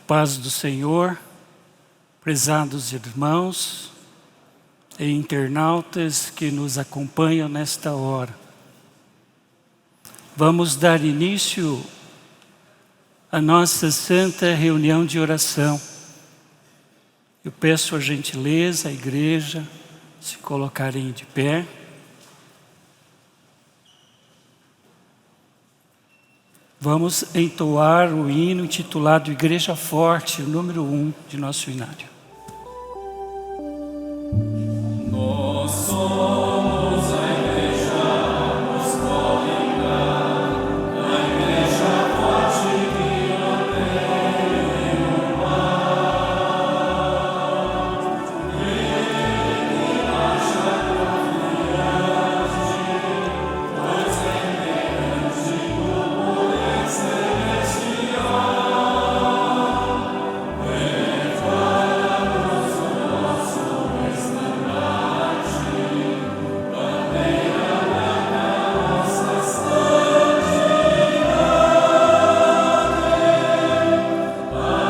paz do Senhor, prezados irmãos e internautas que nos acompanham nesta hora. Vamos dar início à nossa santa reunião de oração. Eu peço a gentileza, a igreja, se colocarem de pé. Vamos entoar o hino intitulado Igreja Forte, o número 1 de nosso hinário. Nós somos a igreja apostólica, a igreja forte que não tem paz. Ele acha confiante, pois é mediante o poder celestial. Levamos o nosso estandarte, bandeira branca, nossa santidade.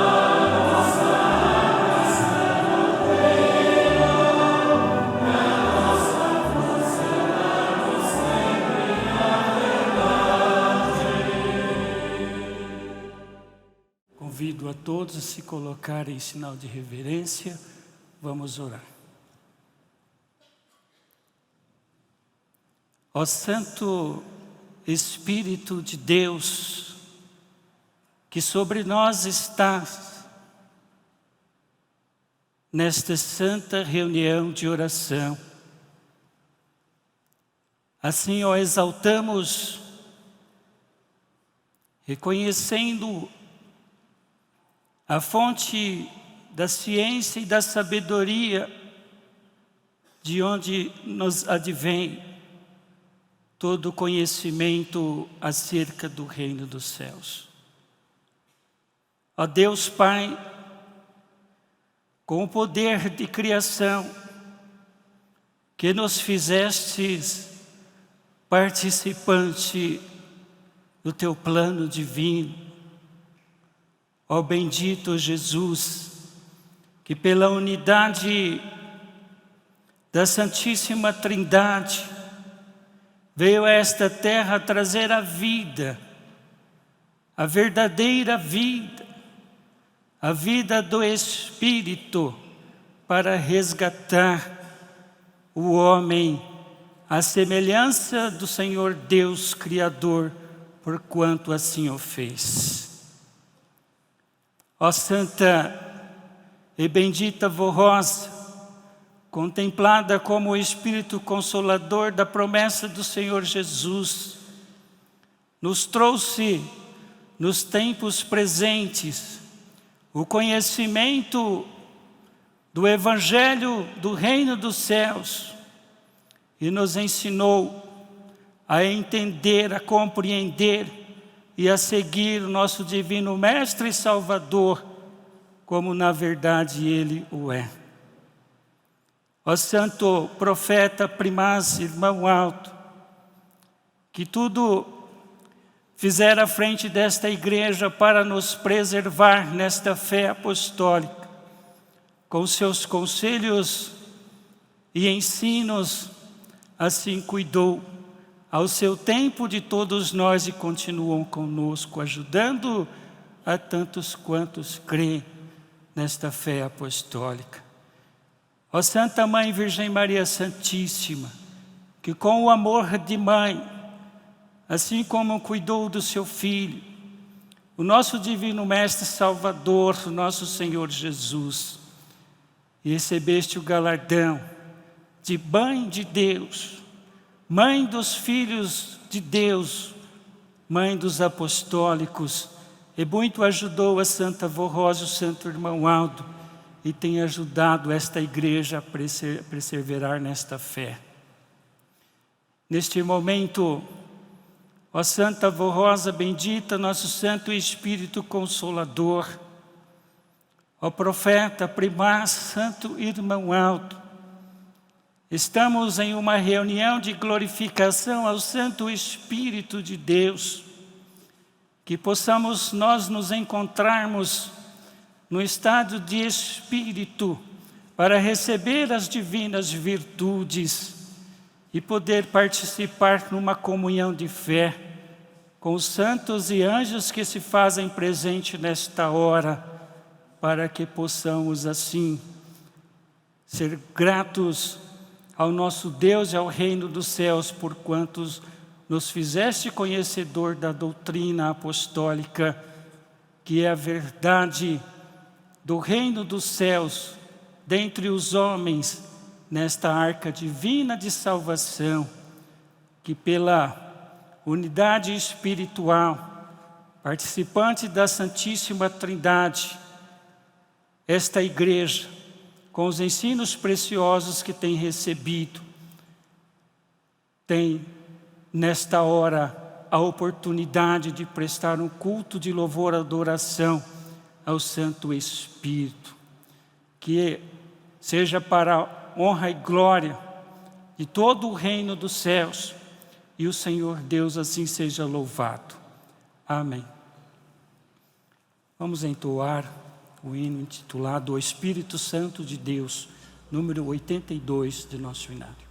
A nossa raça doutrina, a nossa força darmos sempre a verdade. Convido a todos a se colocarem em sinal de reverência. Vamos orar. Ó Santo Espírito de Deus, que sobre nós estás nesta santa reunião de oração. Assim, ó, exaltamos, reconhecendo a fonte da ciência e da sabedoria, de onde nos advém todo o conhecimento acerca do reino dos céus. Ó Deus Pai, com o poder de criação, que nos fizestes participante do teu plano divino, ó bendito Jesus, que pela unidade da Santíssima Trindade veio a esta terra trazer a vida, a verdadeira vida, a vida do Espírito, para resgatar o homem à semelhança do Senhor Deus Criador, porquanto assim o fez. Ó Santa e bendita Vó Rosa, contemplada como o Espírito Consolador da promessa do Senhor Jesus, nos trouxe nos tempos presentes o conhecimento do Evangelho do Reino dos Céus e nos ensinou a entender, a compreender e a seguir o nosso Divino Mestre e Salvador, como na verdade Ele o é. Ó Santo Profeta Primaz, Irmão Alto, que tudo fizer à frente desta igreja para nos preservar nesta fé apostólica, com seus conselhos e ensinos, assim cuidou ao seu tempo de todos nós e continuam conosco, ajudando a tantos quantos creem nesta fé apostólica. Ó Santa Mãe Virgem Maria Santíssima, que com o amor de mãe, assim como cuidou do seu Filho, o nosso Divino Mestre Salvador, o nosso Senhor Jesus, e recebeste o galardão de Mãe de Deus, Mãe dos filhos de Deus, Mãe dos apostólicos, e muito ajudou a Santa Vó Rosa, o Santo Irmão Aldo, e tem ajudado esta igreja a perseverar nesta fé. Neste momento, ó Santa Vó Rosa bendita, nosso Santo Espírito Consolador, ó Profeta Primaz, Santo Irmão Aldo, estamos em uma reunião de glorificação ao Santo Espírito de Deus, que possamos nós nos encontrarmos no estado de espírito, para receber as divinas virtudes e poder participar numa comunhão de fé com os santos e anjos que se fazem presente nesta hora, para que possamos assim ser gratos ao nosso Deus e ao reino dos céus, por quantos nos fizeste conhecedor da doutrina apostólica, que é a verdade do reino dos céus, dentre os homens, nesta arca divina de salvação, que pela unidade espiritual, participante da Santíssima Trindade, esta igreja, com os ensinos preciosos que tem recebido, tem nesta hora a oportunidade de prestar um culto de louvor e adoração ao Santo Espírito, que seja para a honra e glória de todo o reino dos céus, e o Senhor Deus assim seja louvado. Amém. Vamos entoar o hino intitulado O Espírito Santo de Deus, número 82 de nosso hinário.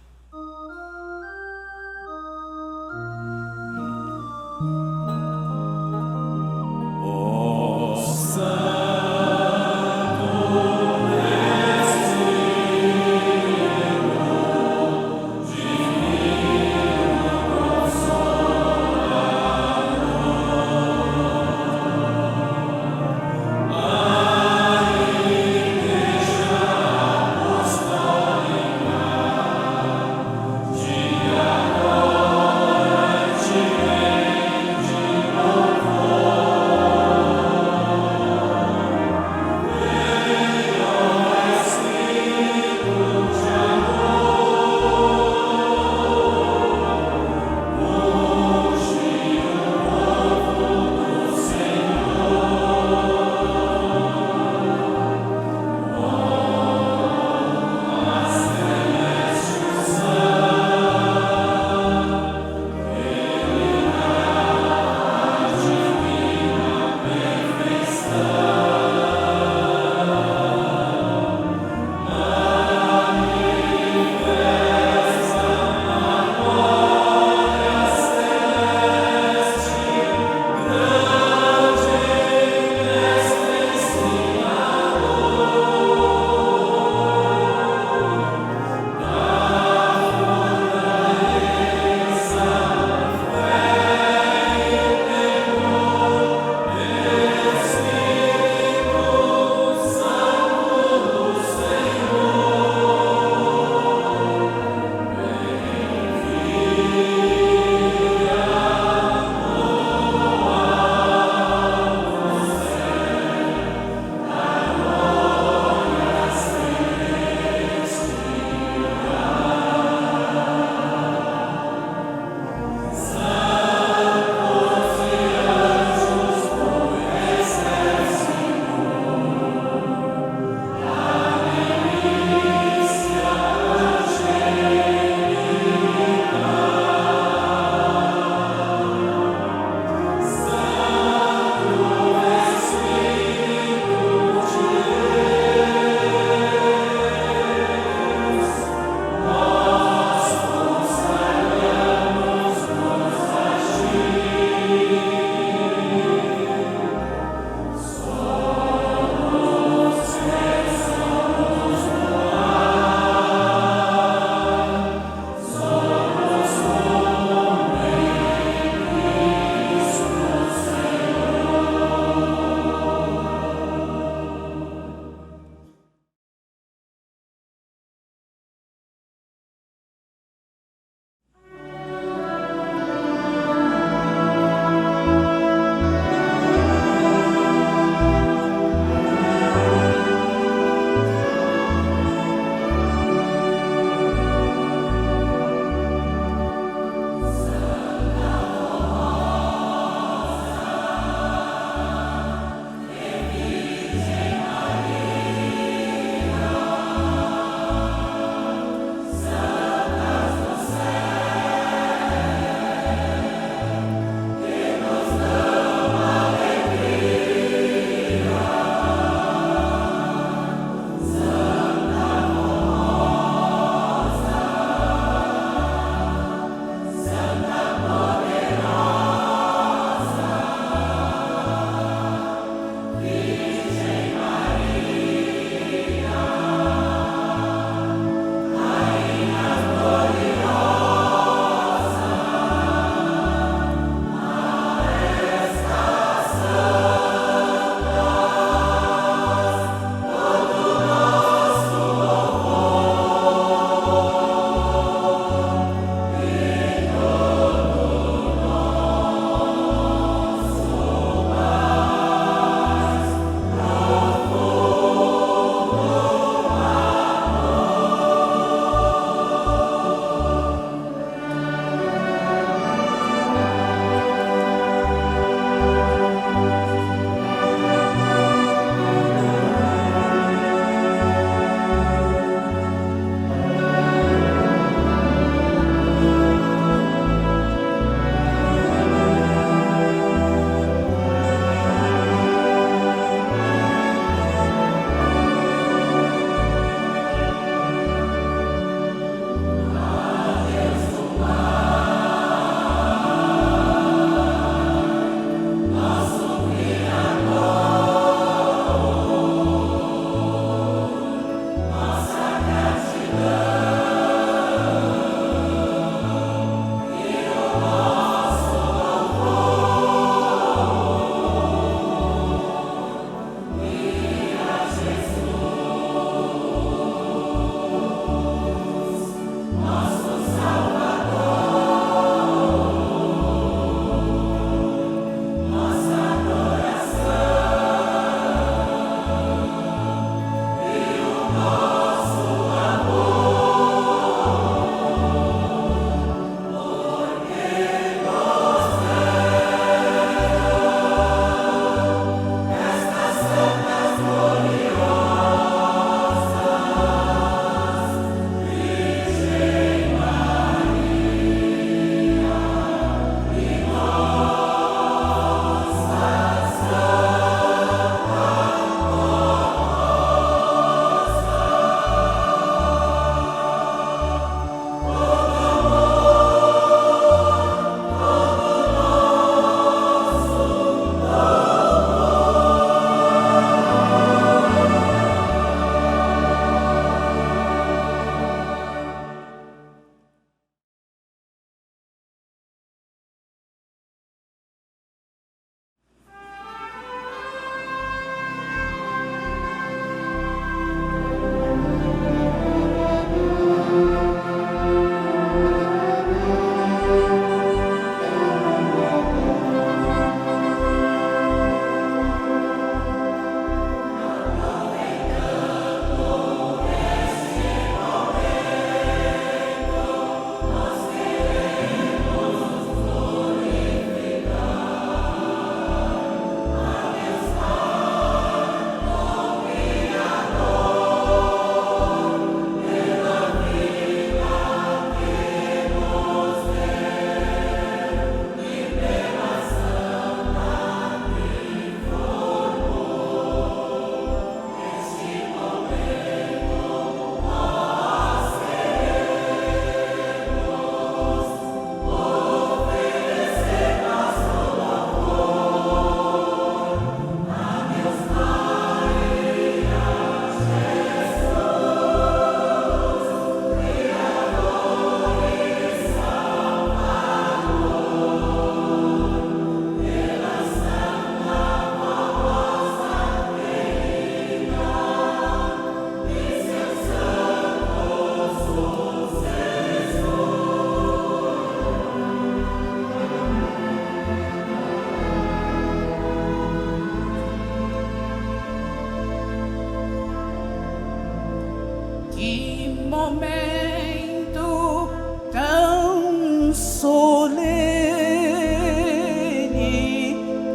Que momento tão solene,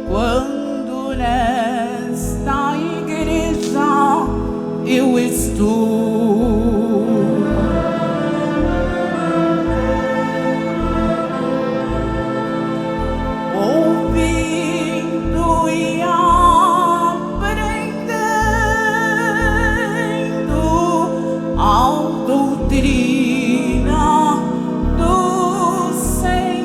quando nesta igreja eu estou. Ouvindo e aprendendo a doutrina do Senhor.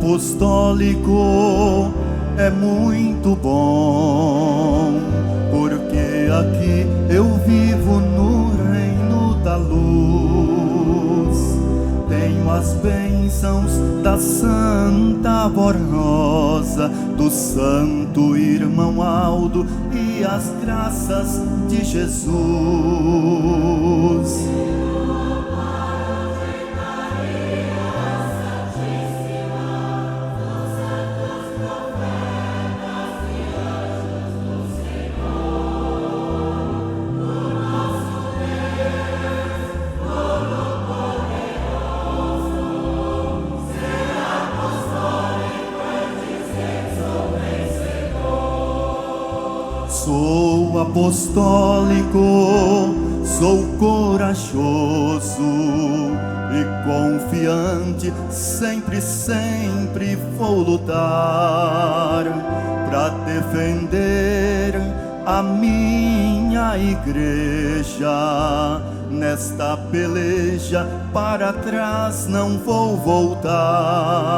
apostólico é muito bom, porque aqui eu vivo no reino da luz. Tenho as bênçãos da Santa Borrosa, do Santo Irmão Aldo e as graças de Jesus. Sou apostólico, sou corajoso e confiante, sempre, sempre vou lutar para defender a minha igreja. Nesta peleja para trás não vou voltar.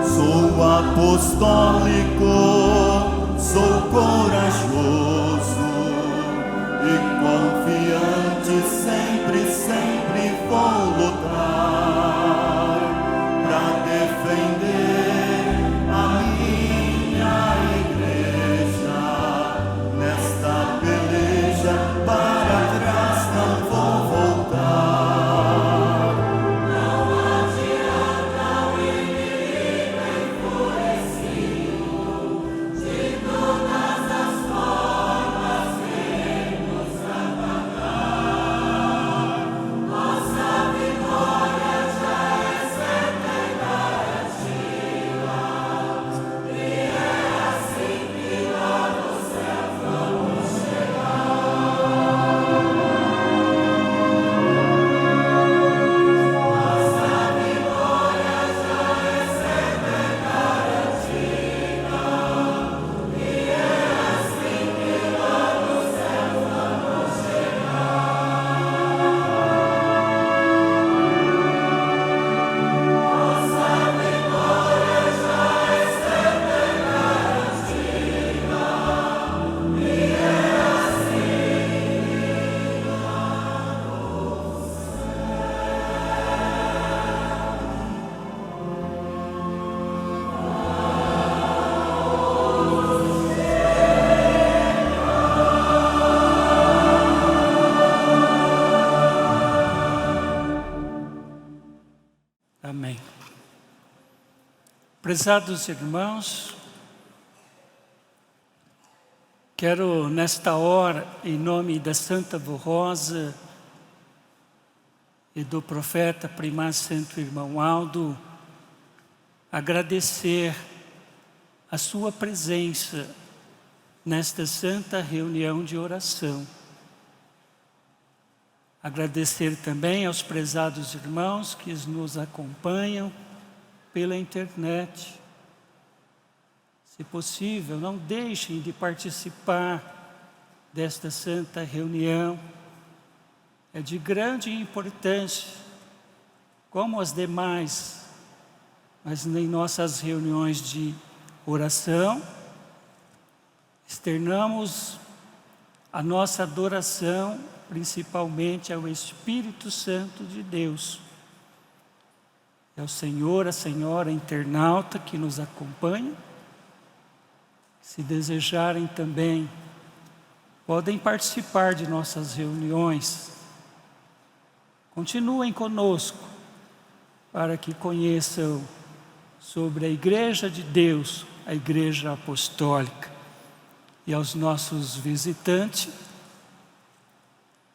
Sou apostólico, sou corajoso e confiante, sempre, sempre vou lutar para defender a minha igreja. Nesta peleja para trás não vou voltar. Amém. Prezados irmãos, quero nesta hora, em nome da Santa Borrosa e do profeta primaz Santo Irmão Aldo, agradecer a sua presença nesta santa reunião de oração. Agradecer também aos prezados irmãos que nos acompanham pela internet. Se possível, não deixem de participar desta santa reunião. É de grande importância como as demais, mas em nossas reuniões de oração, externamos a nossa adoração principalmente ao Espírito Santo de Deus. É o Senhor, a Senhora internauta que nos acompanha. Se desejarem também, podem participar de nossas reuniões. Continuem conosco para que conheçam sobre a Igreja de Deus, a Igreja Apostólica. E aos nossos visitantes,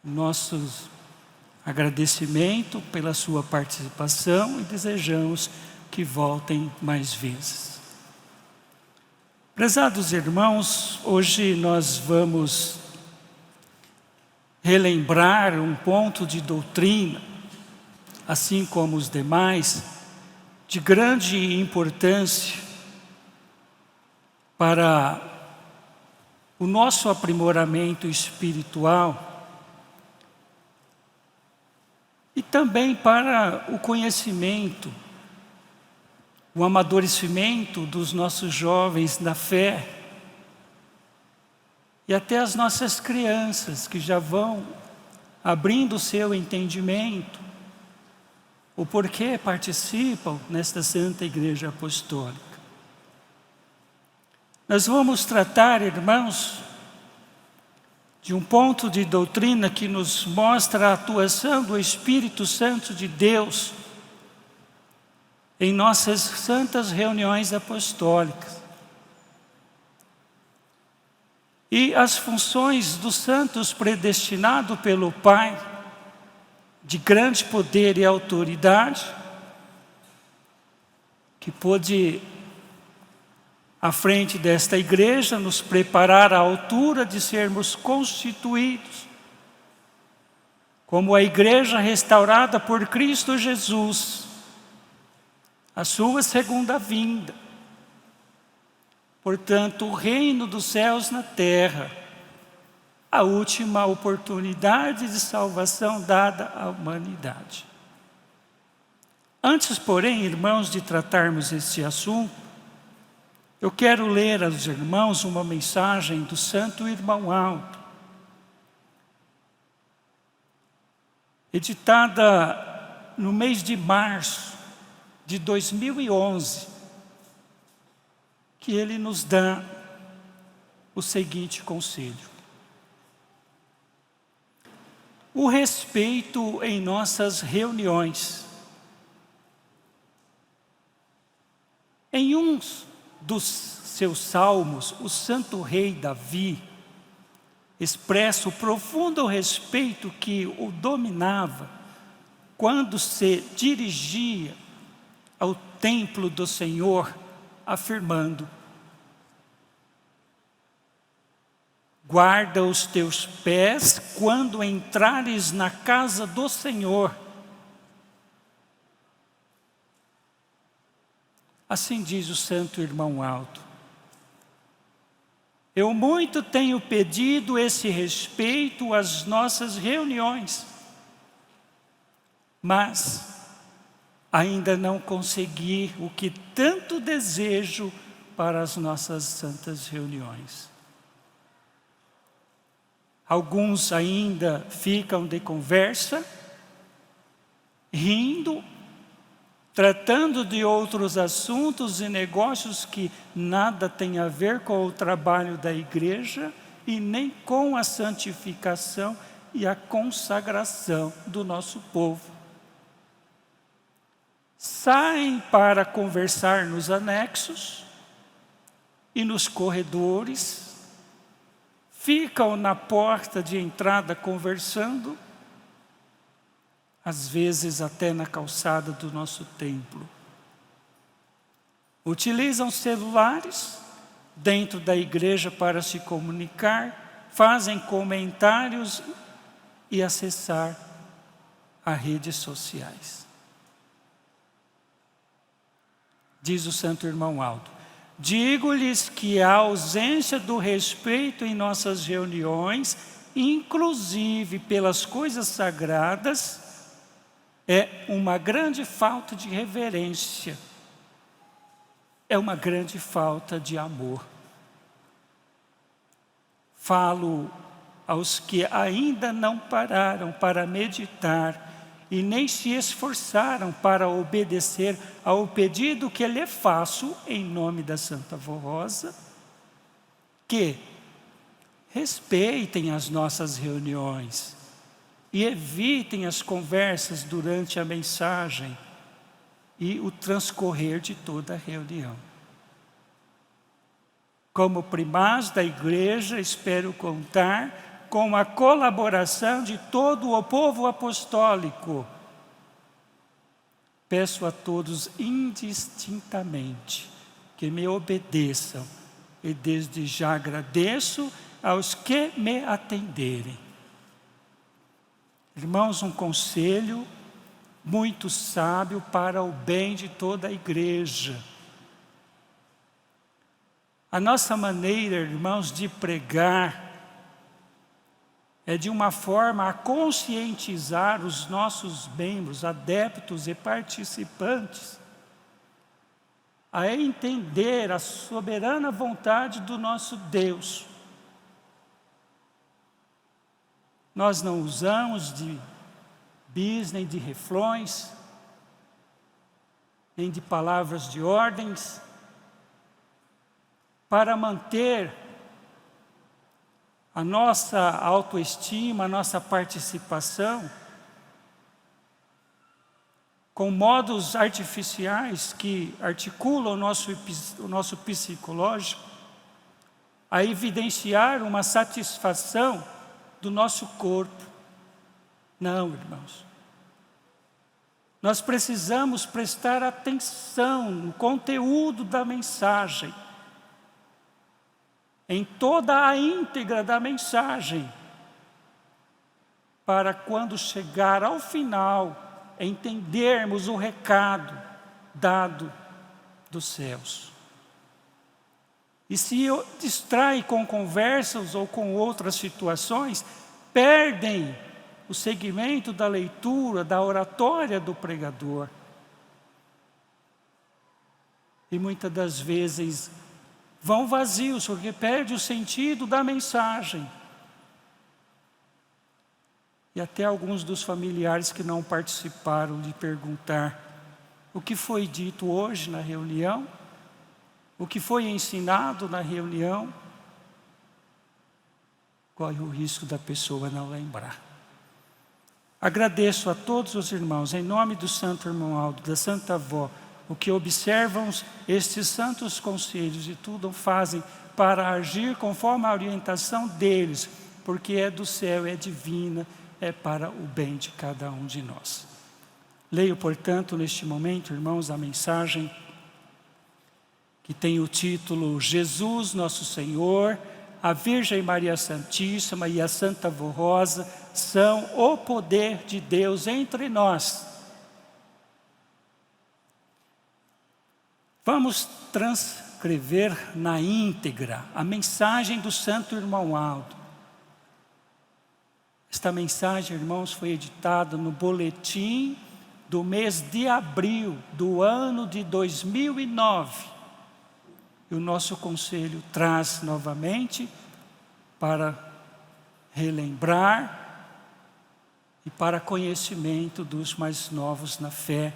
nosso agradecimento pela sua participação e desejamos que voltem mais vezes. Prezados irmãos, hoje nós vamos relembrar um ponto de doutrina, assim como os demais, de grande importância para o nosso aprimoramento espiritual e também para o conhecimento, o amadurecimento dos nossos jovens na fé e até as nossas crianças que já vão abrindo o seu entendimento, o porquê participam nesta Santa Igreja Apostólica. Nós vamos tratar, irmãos, de um ponto de doutrina que nos mostra a atuação do Espírito Santo de Deus em nossas santas reuniões apostólicas. E as funções dos santos predestinados pelo Pai, de grande poder e autoridade, que pôde, à frente desta igreja, nos preparar à altura de sermos constituídos como a igreja restaurada por Cristo Jesus, a sua segunda vinda. Portanto, o reino dos céus na terra, a última oportunidade de salvação dada à humanidade. Antes, porém, irmãos, de tratarmos esse assunto, eu quero ler aos irmãos uma mensagem do Santo Irmão Aldo, editada no mês de março de 2011, que ele nos dá o seguinte conselho: o respeito em nossas reuniões. Em um dos seus salmos, o santo rei Davi expressa o profundo respeito que o dominava quando se dirigia ao templo do Senhor, afirmando: guarda os teus pés quando entrares na casa do Senhor. Assim diz o Santo Irmão Aldo: eu muito tenho pedido esse respeito às nossas reuniões, mas ainda não consegui o que tanto desejo para as nossas santas reuniões. Alguns ainda ficam de conversa, rindo, tratando de outros assuntos e negócios que nada têm a ver com o trabalho da igreja e nem com a santificação e a consagração do nosso povo. Saem para conversar nos anexos e nos corredores, ficam na porta de entrada conversando, às vezes até na calçada do nosso templo. Utilizam celulares dentro da igreja para se comunicar, fazem comentários e acessar as redes sociais. Diz o Santo Irmão Aldo: digo-lhes que a ausência do respeito em nossas reuniões, inclusive pelas coisas sagradas, é uma grande falta de reverência, é uma grande falta de amor. Falo aos que ainda não pararam para meditar e nem se esforçaram para obedecer ao pedido que lhe faço em nome da Santa Avó Rosa, que respeitem as nossas reuniões e evitem as conversas durante a mensagem e o transcorrer de toda a reunião. Como primaz da igreja, espero contar com a colaboração de todo o povo apostólico. Peço a todos indistintamente que me obedeçam e desde já agradeço aos que me atenderem. Irmãos, um conselho muito sábio para o bem de toda a igreja. A nossa maneira, irmãos, de pregar é de uma forma a conscientizar os nossos membros, adeptos e participantes, a entender a soberana vontade do nosso Deus. Nós não usamos de bis, nem de refrões, nem de palavras de ordens, para manter a nossa autoestima, a nossa participação, com modos artificiais que articulam o nosso psicológico, a evidenciar uma satisfação do nosso corpo. Não, irmãos. Nós precisamos prestar atenção no conteúdo da mensagem, em toda a íntegra da mensagem, para quando chegar ao final, entendermos o recado dado dos céus. E se distrai com conversas ou com outras situações, perdem o segmento da leitura, da oratória do pregador. E muitas das vezes vão vazios, porque perde o sentido da mensagem. E até alguns dos familiares que não participaram de perguntar o que foi dito hoje na reunião, o que foi ensinado na reunião, corre o risco da pessoa não lembrar. Agradeço a todos os irmãos, em nome do Santo Irmão Aldo, da Santa Avó, o que observam estes santos conselhos e tudo fazem para agir conforme a orientação deles, porque é do céu, é divina, é para o bem de cada um de nós. Leio, portanto, neste momento, irmãos, a mensagem que tem o título Jesus, Nosso Senhor, a Virgem Maria Santíssima e a Santa Avó Rosa são o poder de Deus entre nós. Vamos transcrever na íntegra a mensagem do Santo Irmão Aldo. Esta mensagem, irmãos, foi editada no boletim do mês de abril do ano de 2009. E o nosso conselho traz novamente para relembrar e para conhecimento dos mais novos na fé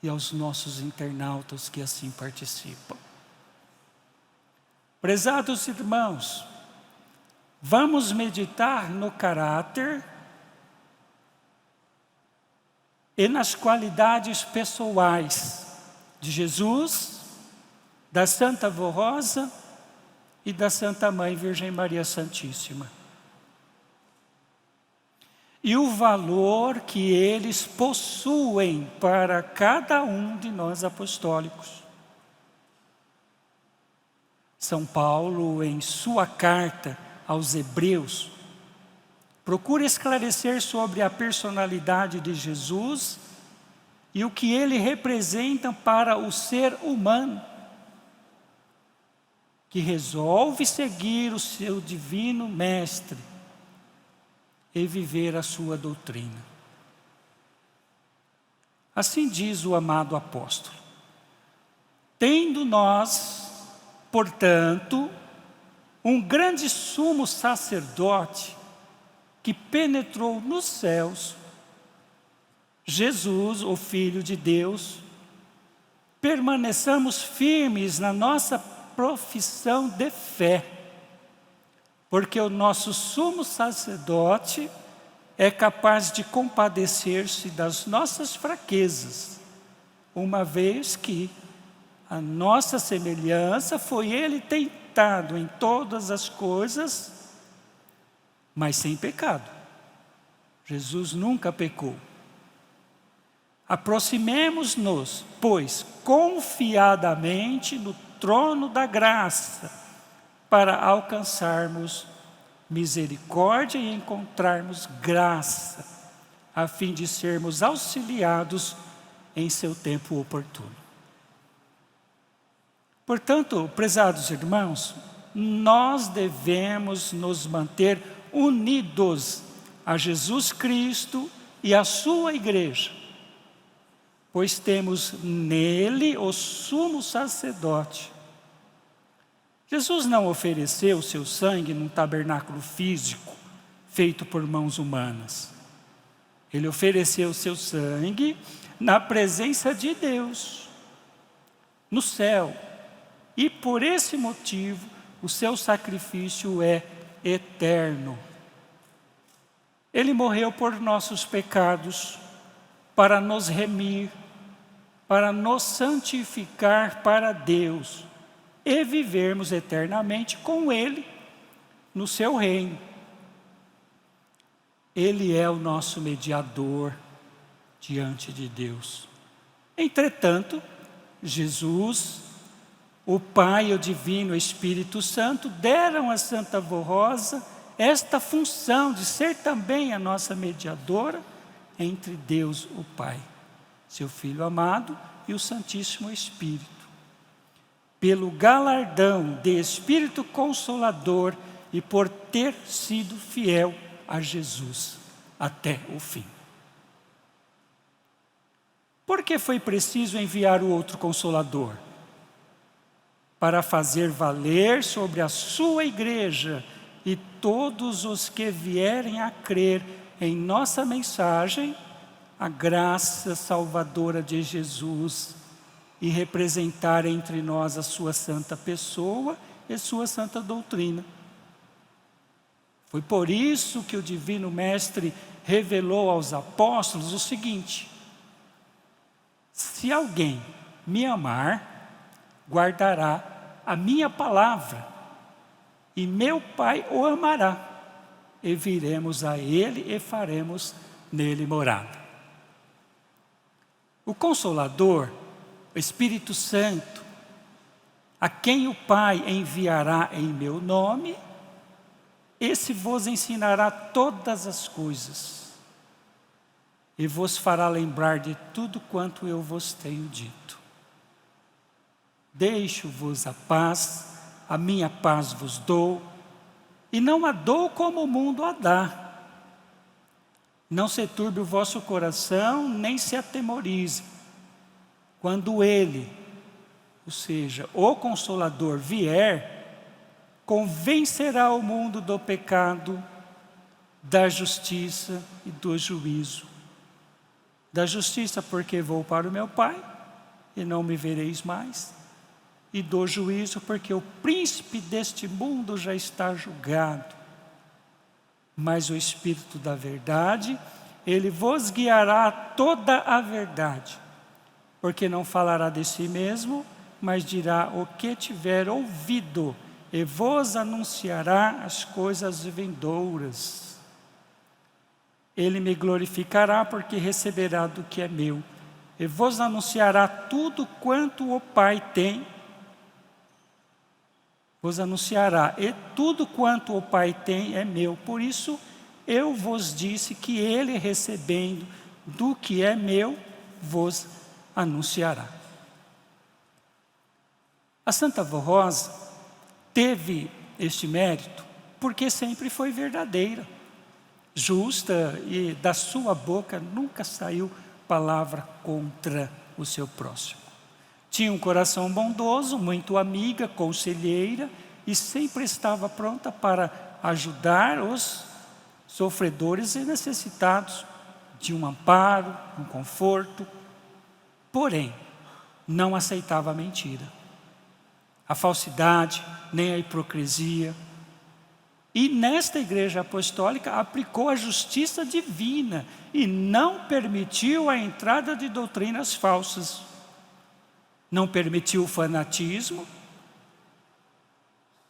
e aos nossos internautas que assim participam. Prezados irmãos, vamos meditar no caráter e nas qualidades pessoais de Jesus, da Santa Avó Rosa e da Santa Mãe Virgem Maria Santíssima. E o valor que eles possuem para cada um de nós apostólicos. São Paulo, em sua carta aos Hebreus, procura esclarecer sobre a personalidade de Jesus e o que ele representa para o ser humano, que resolve seguir o seu divino mestre e viver a sua doutrina. Assim diz o amado apóstolo: tendo nós, portanto, um grande sumo sacerdote que penetrou nos céus, Jesus, o Filho de Deus, permaneçamos firmes na nossa profissão de fé, porque o nosso sumo sacerdote é capaz de compadecer-se das nossas fraquezas, uma vez que a nossa semelhança foi ele tentado em todas as coisas, mas sem pecado. Jesus nunca pecou. Aproximemo-nos, pois, confiadamente no trono da graça, para alcançarmos misericórdia e encontrarmos graça, a fim de sermos auxiliados em seu tempo oportuno. Portanto, prezados irmãos, nós devemos nos manter unidos a Jesus Cristo e à sua igreja, pois temos nele o sumo sacerdote. Jesus não ofereceu seu sangue num tabernáculo físico, feito por mãos humanas. Ele ofereceu seu sangue na presença de Deus, no céu. E por esse motivo, o seu sacrifício é eterno. Ele morreu por nossos pecados, para nos remir, para nos santificar para Deus e vivermos eternamente com Ele no seu reino. Ele é o nosso mediador diante de Deus. Entretanto, Jesus, o Pai, o Divino Espírito Santo, deram a Santa Vó Rosa esta função de ser também a nossa mediadora entre Deus, o Pai, seu Filho amado e o Santíssimo Espírito. Pelo galardão de Espírito Consolador e por ter sido fiel a Jesus até o fim. Por que foi preciso enviar o outro Consolador? Para fazer valer sobre a sua igreja e todos os que vierem a crer em nossa mensagem, a graça salvadora de Jesus e representar entre nós a sua santa pessoa e sua santa doutrina. Foi por isso que o Divino Mestre revelou aos apóstolos o seguinte: se alguém me amar, guardará a minha palavra, e meu Pai o amará, e viremos a ele e faremos nele morada. O Consolador, o Espírito Santo, a quem o Pai enviará em meu nome, esse vos ensinará todas as coisas, e vos fará lembrar de tudo quanto eu vos tenho dito. Deixo-vos a paz, a minha paz vos dou, e não a dou como o mundo a dá. Não se turbe o vosso coração, nem se atemorize. Quando Ele, ou seja, o Consolador, vier, convencerá o mundo do pecado, da justiça e do juízo. Da justiça, porque vou para o meu Pai, e não me vereis mais. E do juízo, porque o príncipe deste mundo já está julgado. Mas o Espírito da verdade, Ele vos guiará a toda a verdade, porque não falará de si mesmo, mas dirá o que tiver ouvido, e vos anunciará as coisas vindouras. Ele me glorificará, porque receberá do que é meu, e vos anunciará tudo quanto o Pai tem. Vos anunciará, e tudo quanto o Pai tem é meu. Por isso eu vos disse que Ele, recebendo do que é meu, vos anunciará. A Santa Vó Rosa teve este mérito porque sempre foi verdadeira, justa, e da sua boca nunca saiu palavra contra o seu próximo. Tinha um coração bondoso, muito amiga, conselheira, e sempre estava pronta para ajudar os sofredores e necessitados de um amparo, um conforto. Porém, não aceitava a mentira, a falsidade, nem a hipocrisia. E nesta igreja apostólica aplicou a justiça divina e não permitiu a entrada de doutrinas falsas. Não permitiu o fanatismo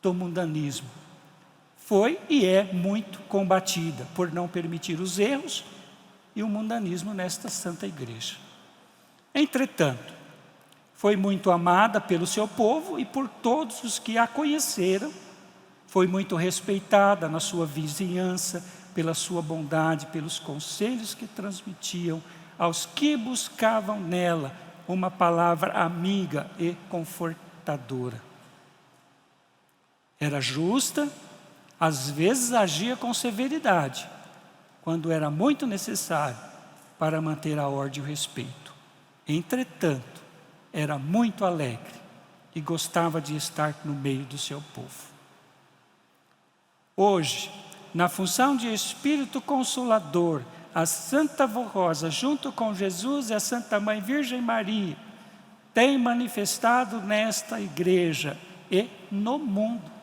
do mundanismo. Foi e é muito combatida por não permitir os erros e o mundanismo nesta santa igreja. Entretanto, foi muito amada pelo seu povo e por todos os que a conheceram. Foi muito respeitada na sua vizinhança, pela sua bondade, pelos conselhos que transmitiam aos que buscavam nela uma palavra amiga e confortadora. Era justa, às vezes agia com severidade, quando era muito necessário para manter a ordem e o respeito. Entretanto, era muito alegre e gostava de estar no meio do seu povo. Hoje, na função de Espírito Consolador, a Santa Avó Rosa, junto com Jesus e a Santa Mãe Virgem Maria, tem manifestado nesta igreja e no mundo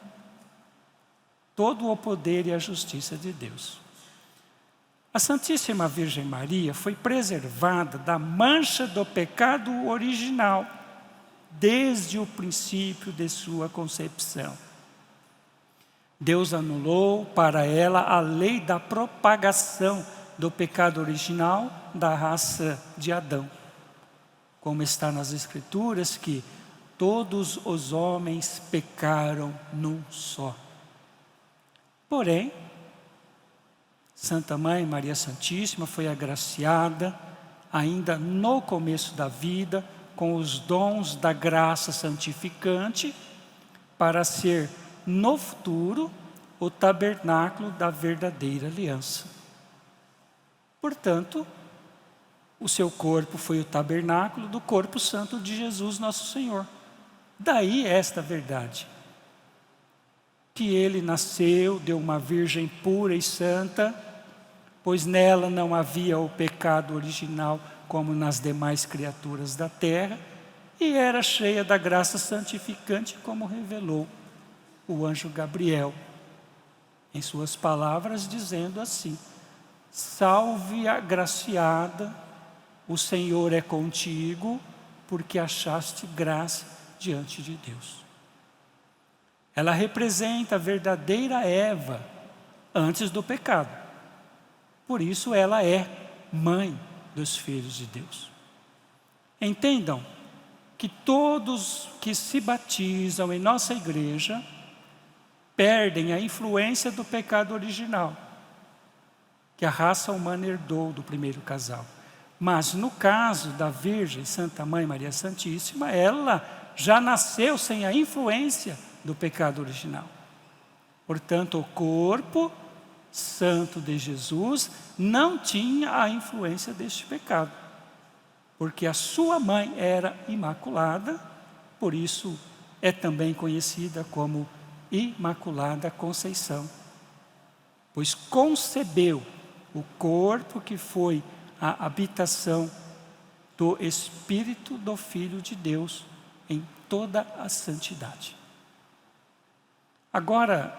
todo o poder e a justiça de Deus. A Santíssima Virgem Maria foi preservada da mancha do pecado original, desde o princípio de sua concepção. Deus anulou para ela a lei da propagação do pecado original da raça de Adão. Como está nas Escrituras, que todos os homens pecaram num só. Porém, Santa Mãe Maria Santíssima foi agraciada, ainda no começo da vida, com os dons da graça santificante, para ser no futuro o tabernáculo da verdadeira aliança. Portanto, o seu corpo foi o tabernáculo do corpo santo de Jesus nosso Senhor. Daí esta verdade, que ele nasceu de uma virgem pura e santa, pois nela não havia o pecado original como nas demais criaturas da terra, e era cheia da graça santificante, como revelou o anjo Gabriel, em suas palavras, dizendo assim: salve agraciada, o Senhor é contigo, porque achaste graça diante de Deus. Ela representa a verdadeira Eva antes do pecado. Por isso ela é mãe dos filhos de Deus. Entendam que todos que se batizam em nossa igreja perdem a influência do pecado original, que a raça humana herdou do primeiro casal. Mas no caso da Virgem Santa Mãe Maria Santíssima, ela já nasceu sem a influência do pecado original. Portanto, o corpo santo de Jesus não tinha a influência deste pecado, porque a sua mãe era imaculada, por isso é também conhecida como Imaculada Conceição, pois concebeu o corpo que foi a habitação do Espírito do Filho de Deus em toda a santidade. Agora,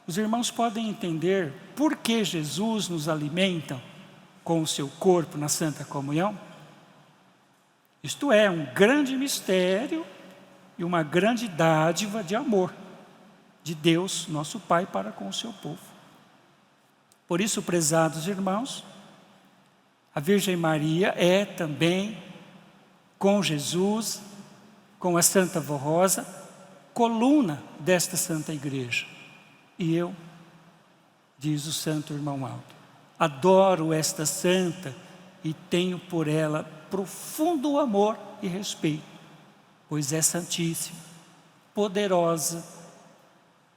os irmãos podem entender por que Jesus nos alimenta com o seu corpo na Santa Comunhão? Isto é um grande mistério e uma grande dádiva de amor de Deus, nosso Pai, para com o seu povo. Por isso, prezados irmãos, a Virgem Maria é também, com Jesus, com a Santa Avó Rosa, coluna desta Santa Igreja. E eu, diz o Santo Irmão Aldo, adoro esta Santa e tenho por ela profundo amor e respeito, pois é santíssima, poderosa,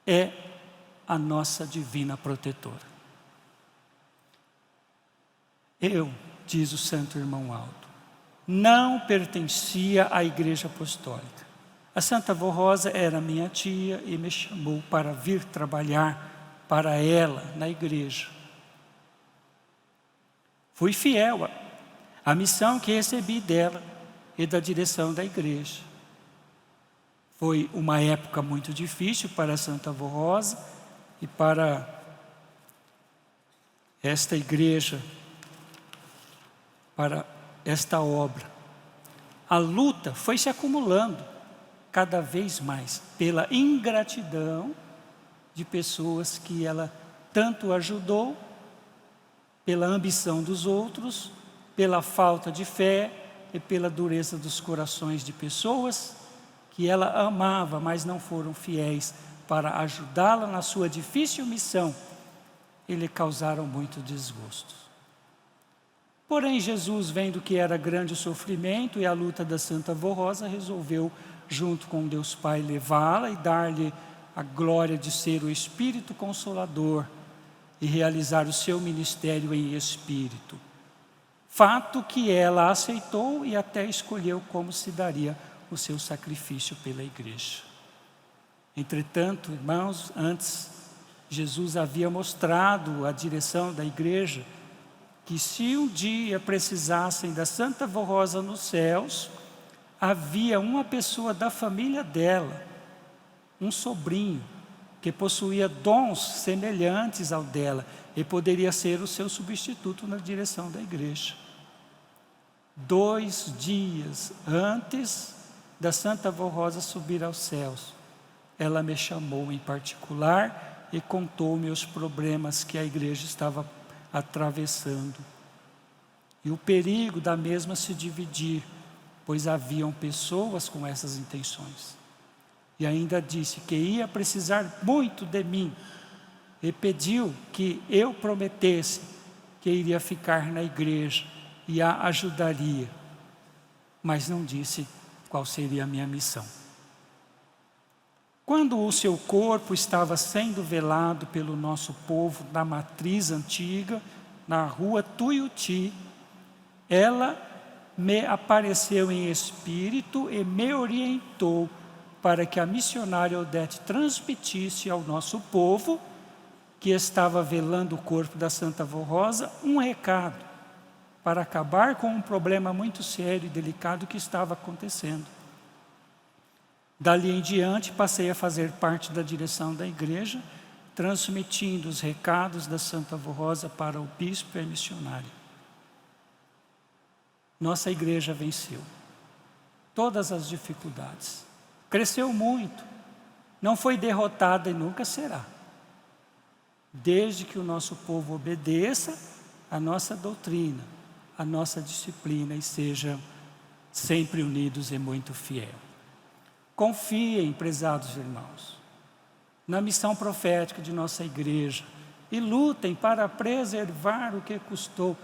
é a nossa divina protetora. Eu diz o santo irmão Aldo. Não pertencia à igreja apostólica. A Santa Avó Rosa era minha tia e me chamou para vir trabalhar para ela na igreja. Fui fiel à missão que recebi dela e da direção da igreja. Foi uma época muito difícil para a Santa Avó Rosa e para esta igreja, para esta obra. A luta foi se acumulando cada vez mais pela ingratidão de pessoas que ela tanto ajudou, pela ambição dos outros, pela falta de fé e pela dureza dos corações de pessoas que ela amava, mas não foram fiéis para ajudá-la na sua difícil missão e lhe causaram muito desgosto. Porém, Jesus, vendo que era grande o sofrimento e a luta da Santa Avó Rosa, resolveu, junto com Deus Pai, levá-la e dar-lhe a glória de ser o Espírito Consolador e realizar o seu ministério em espírito. Fato que ela aceitou e até escolheu como se daria o seu sacrifício pela igreja. Entretanto, irmãos, antes Jesus havia mostrado à direção da igreja que se um dia precisassem da Santa Avó Rosa nos céus, havia uma pessoa da família dela, um sobrinho, que possuía dons semelhantes ao dela e poderia ser o seu substituto na direção da igreja. 2 dias antes da Santa Avó Rosa subir aos céus, ela me chamou em particular e contou-me os problemas que a igreja estava atravessando e o perigo da mesma se dividir, pois haviam pessoas com essas intenções. E ainda disse que ia precisar muito de mim e pediu que eu prometesse que iria ficar na igreja e a ajudaria, mas não disse qual seria a minha missão. Quando o seu corpo estava sendo velado pelo nosso povo na matriz antiga, na rua Tuiuti, ela me apareceu em espírito e me orientou para que a missionária Odete transmitisse ao nosso povo, que estava velando o corpo da Santa Avó Rosa, um recado para acabar com um problema muito sério e delicado que estava acontecendo. Dali em diante, passei a fazer parte da direção da igreja, transmitindo os recados da Santa Avó Rosa para o bispo e a missionária. Nossa igreja venceu todas as dificuldades, cresceu muito, não foi derrotada e nunca será, desde que o nosso povo obedeça a nossa doutrina, a nossa disciplina e sejam sempre unidos e muito fiel. Confiem, prezados irmãos, na missão profética de nossa igreja e lutem para preservar o que custou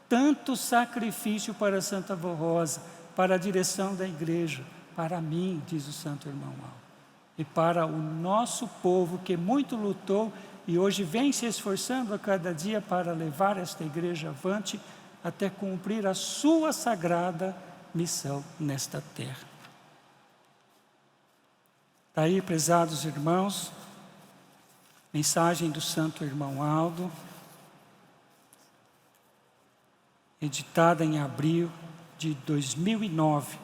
tanto sacrifício para Santa Avó Rosa, para a direção da igreja, para mim, diz o santo irmão Aldo, e para o nosso povo que muito lutou e hoje vem se esforçando a cada dia para levar esta igreja avante até cumprir a sua sagrada missão nesta terra. Está aí, prezados irmãos, mensagem do santo irmão Aldo, editada em abril de 2009,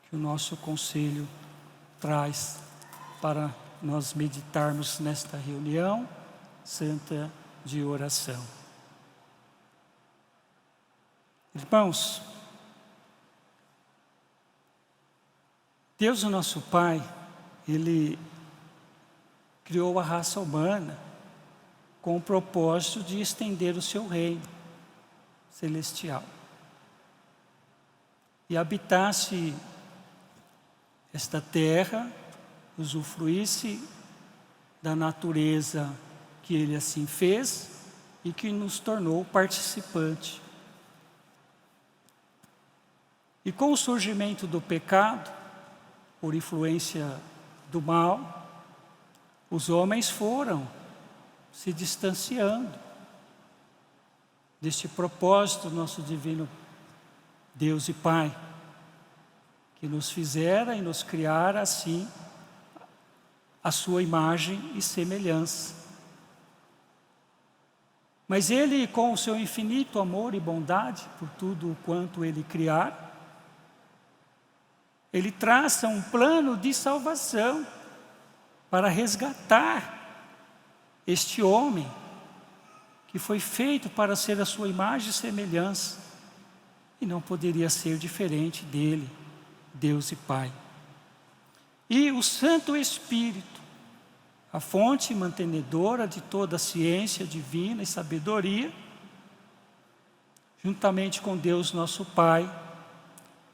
que o nosso conselho traz para nós meditarmos nesta reunião santa de oração. Irmãos, Deus, o nosso Pai, Ele criou a raça humana com o propósito de estender o seu reino celestial e habitasse esta terra, usufruísse da natureza que Ele assim fez e que nos tornou participante. E com o surgimento do pecado, por influência do mal, os homens foram se distanciando deste propósito, nosso divino Deus e Pai, que nos fizera e nos criara assim, a sua imagem e semelhança. Mas Ele, com o seu infinito amor e bondade por tudo o quanto Ele criar, Ele traça um plano de salvação para resgatar este homem que foi feito para ser a sua imagem e semelhança e não poderia ser diferente dele, Deus e Pai. E o Santo Espírito, a fonte mantenedora de toda a ciência divina e sabedoria, juntamente com Deus nosso Pai,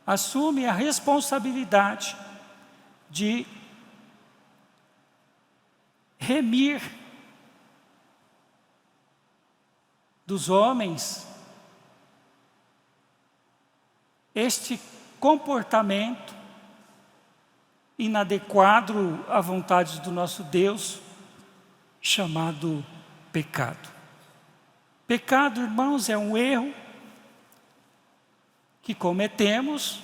assume a responsabilidade de remir dos homens este comportamento inadequado à vontade do nosso Deus, chamado pecado. Pecado, irmãos, é um erro que cometemos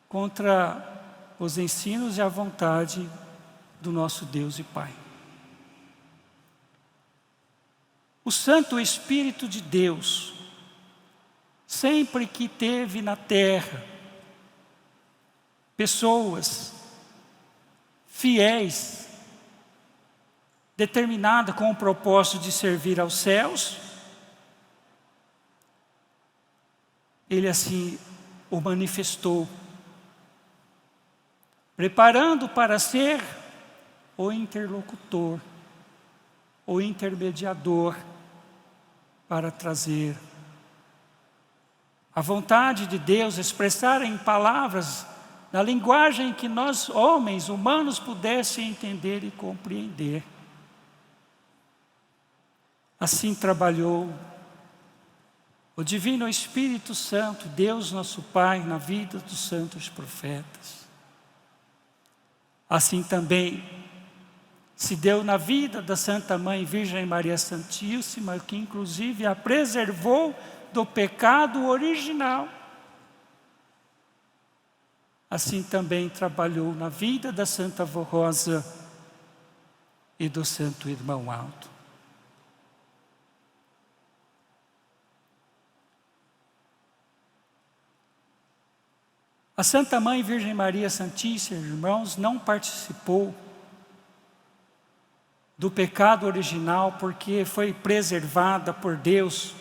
contra os ensinos e a vontade do nosso Deus e Pai. O Santo Espírito de Deus, sempre que teve na terra pessoas fiéis, determinadas com o propósito de servir aos céus, Ele assim o manifestou, preparando para ser o interlocutor, o intermediador, para trazer a vontade de Deus, expressar em palavras, na linguagem que nós, homens, humanos, pudessem entender e compreender. Assim trabalhou o Divino Espírito Santo, Deus nosso Pai, na vida dos santos profetas. Assim também se deu na vida da Santa Mãe Virgem Maria Santíssima, que inclusive a preservou do pecado original. Assim também trabalhou na vida da Santa Avó Rosa e do Santo Irmão Aldo. A Santa Mãe Virgem Maria Santíssima, irmãos, não participou do pecado original porque foi preservada por Deus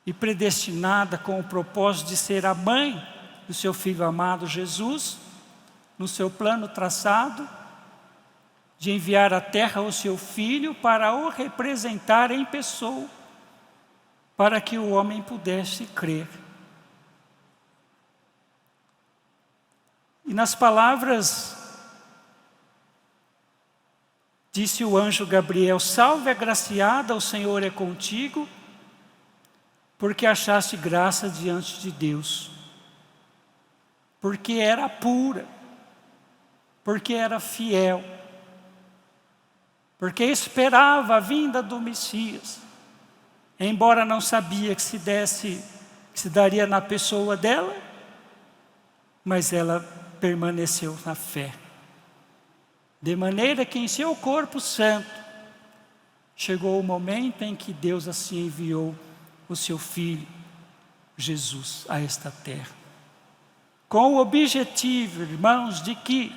e predestinada com o propósito de ser a mãe do seu Filho amado Jesus, no seu plano traçado, de enviar à terra o seu Filho para o representar em pessoa, para que o homem pudesse crer. E nas palavras, disse o anjo Gabriel: salve agraciada, o Senhor é contigo, porque achaste graça diante de Deus. Porque era pura, porque era fiel, porque esperava a vinda do Messias, embora não sabia que se daria na pessoa dela, mas ela permaneceu na fé. De maneira que em seu corpo santo chegou o momento em que Deus assim enviou o seu Filho, Jesus, a esta terra. Com o objetivo, irmãos, de que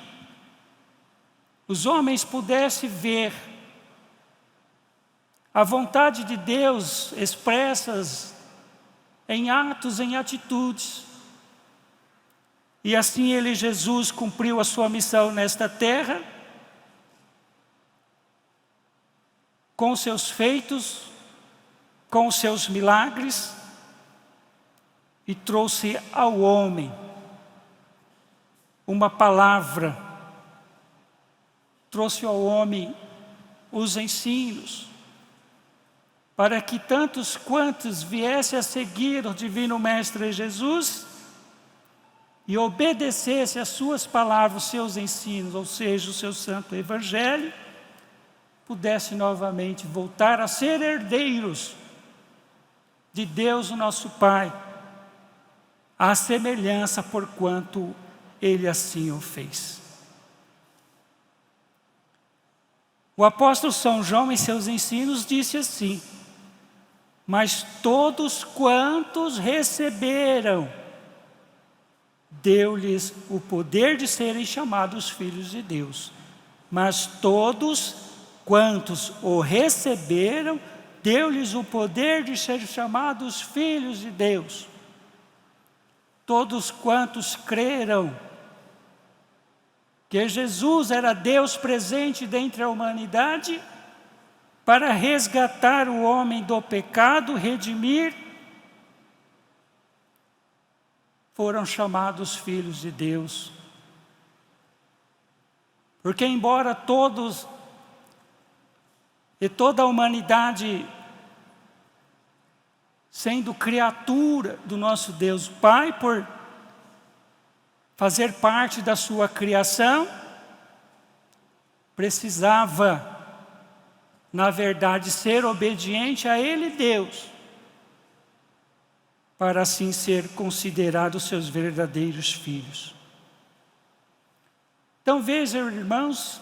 os homens pudessem ver a vontade de Deus expressas em atos, em atitudes. E assim ele, Jesus, cumpriu a sua missão nesta terra, com os seus feitos, com os seus milagres, e trouxe ao homem uma palavra, trouxe ao homem os ensinos, para que tantos quantos viessem a seguir o Divino Mestre Jesus e obedecessem as suas palavras, os seus ensinos, ou seja, o seu santo Evangelho, pudesse novamente voltar a ser herdeiros de Deus, o nosso Pai, à semelhança porquanto Ele assim o fez. O apóstolo São João, em seus ensinos, disse assim: mas todos quantos receberam, deu-lhes o poder de serem chamados filhos de Deus. Mas todos quantos o receberam, deu-lhes o poder de serem chamados filhos de Deus. Todos quantos creram que Jesus era Deus presente dentre a humanidade, para resgatar o homem do pecado, redimir, foram chamados filhos de Deus. Porque embora todos e toda a humanidade, sendo criatura do nosso Deus Pai, por fazer parte da sua criação, precisava, na verdade, ser obediente a Ele, Deus, para assim ser considerados seus verdadeiros filhos. Então vejam, irmãos,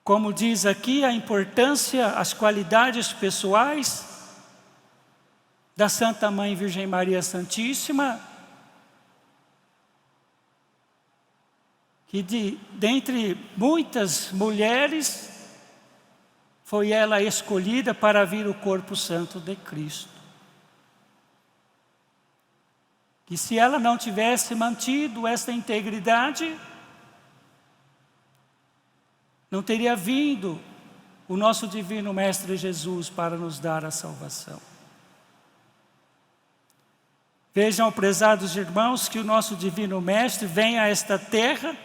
como diz aqui, a importância, as qualidades pessoais da Santa Mãe Virgem Maria Santíssima, que dentre muitas mulheres, foi ela escolhida para vir o corpo santo de Cristo. Que se ela não tivesse mantido essa integridade, não teria vindo o nosso Divino Mestre Jesus para nos dar a salvação. Vejam, prezados irmãos, que o nosso Divino Mestre vem a esta terra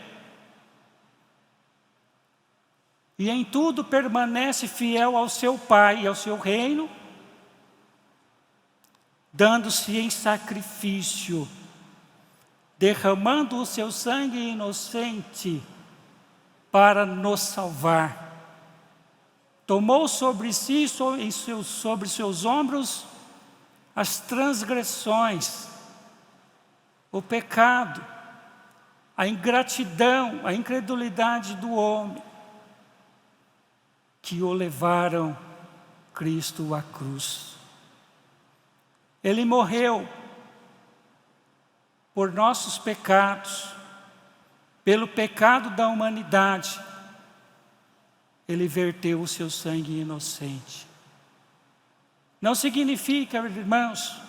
e em tudo permanece fiel ao seu Pai e ao seu reino, dando-se em sacrifício, derramando o seu sangue inocente para nos salvar. Tomou sobre si, sobre seus ombros, as transgressões, o pecado, a ingratidão, a incredulidade do homem, que o levaram Cristo à cruz. Ele morreu por nossos pecados, pelo pecado da humanidade. Ele verteu o seu sangue inocente. Não significa, irmãos,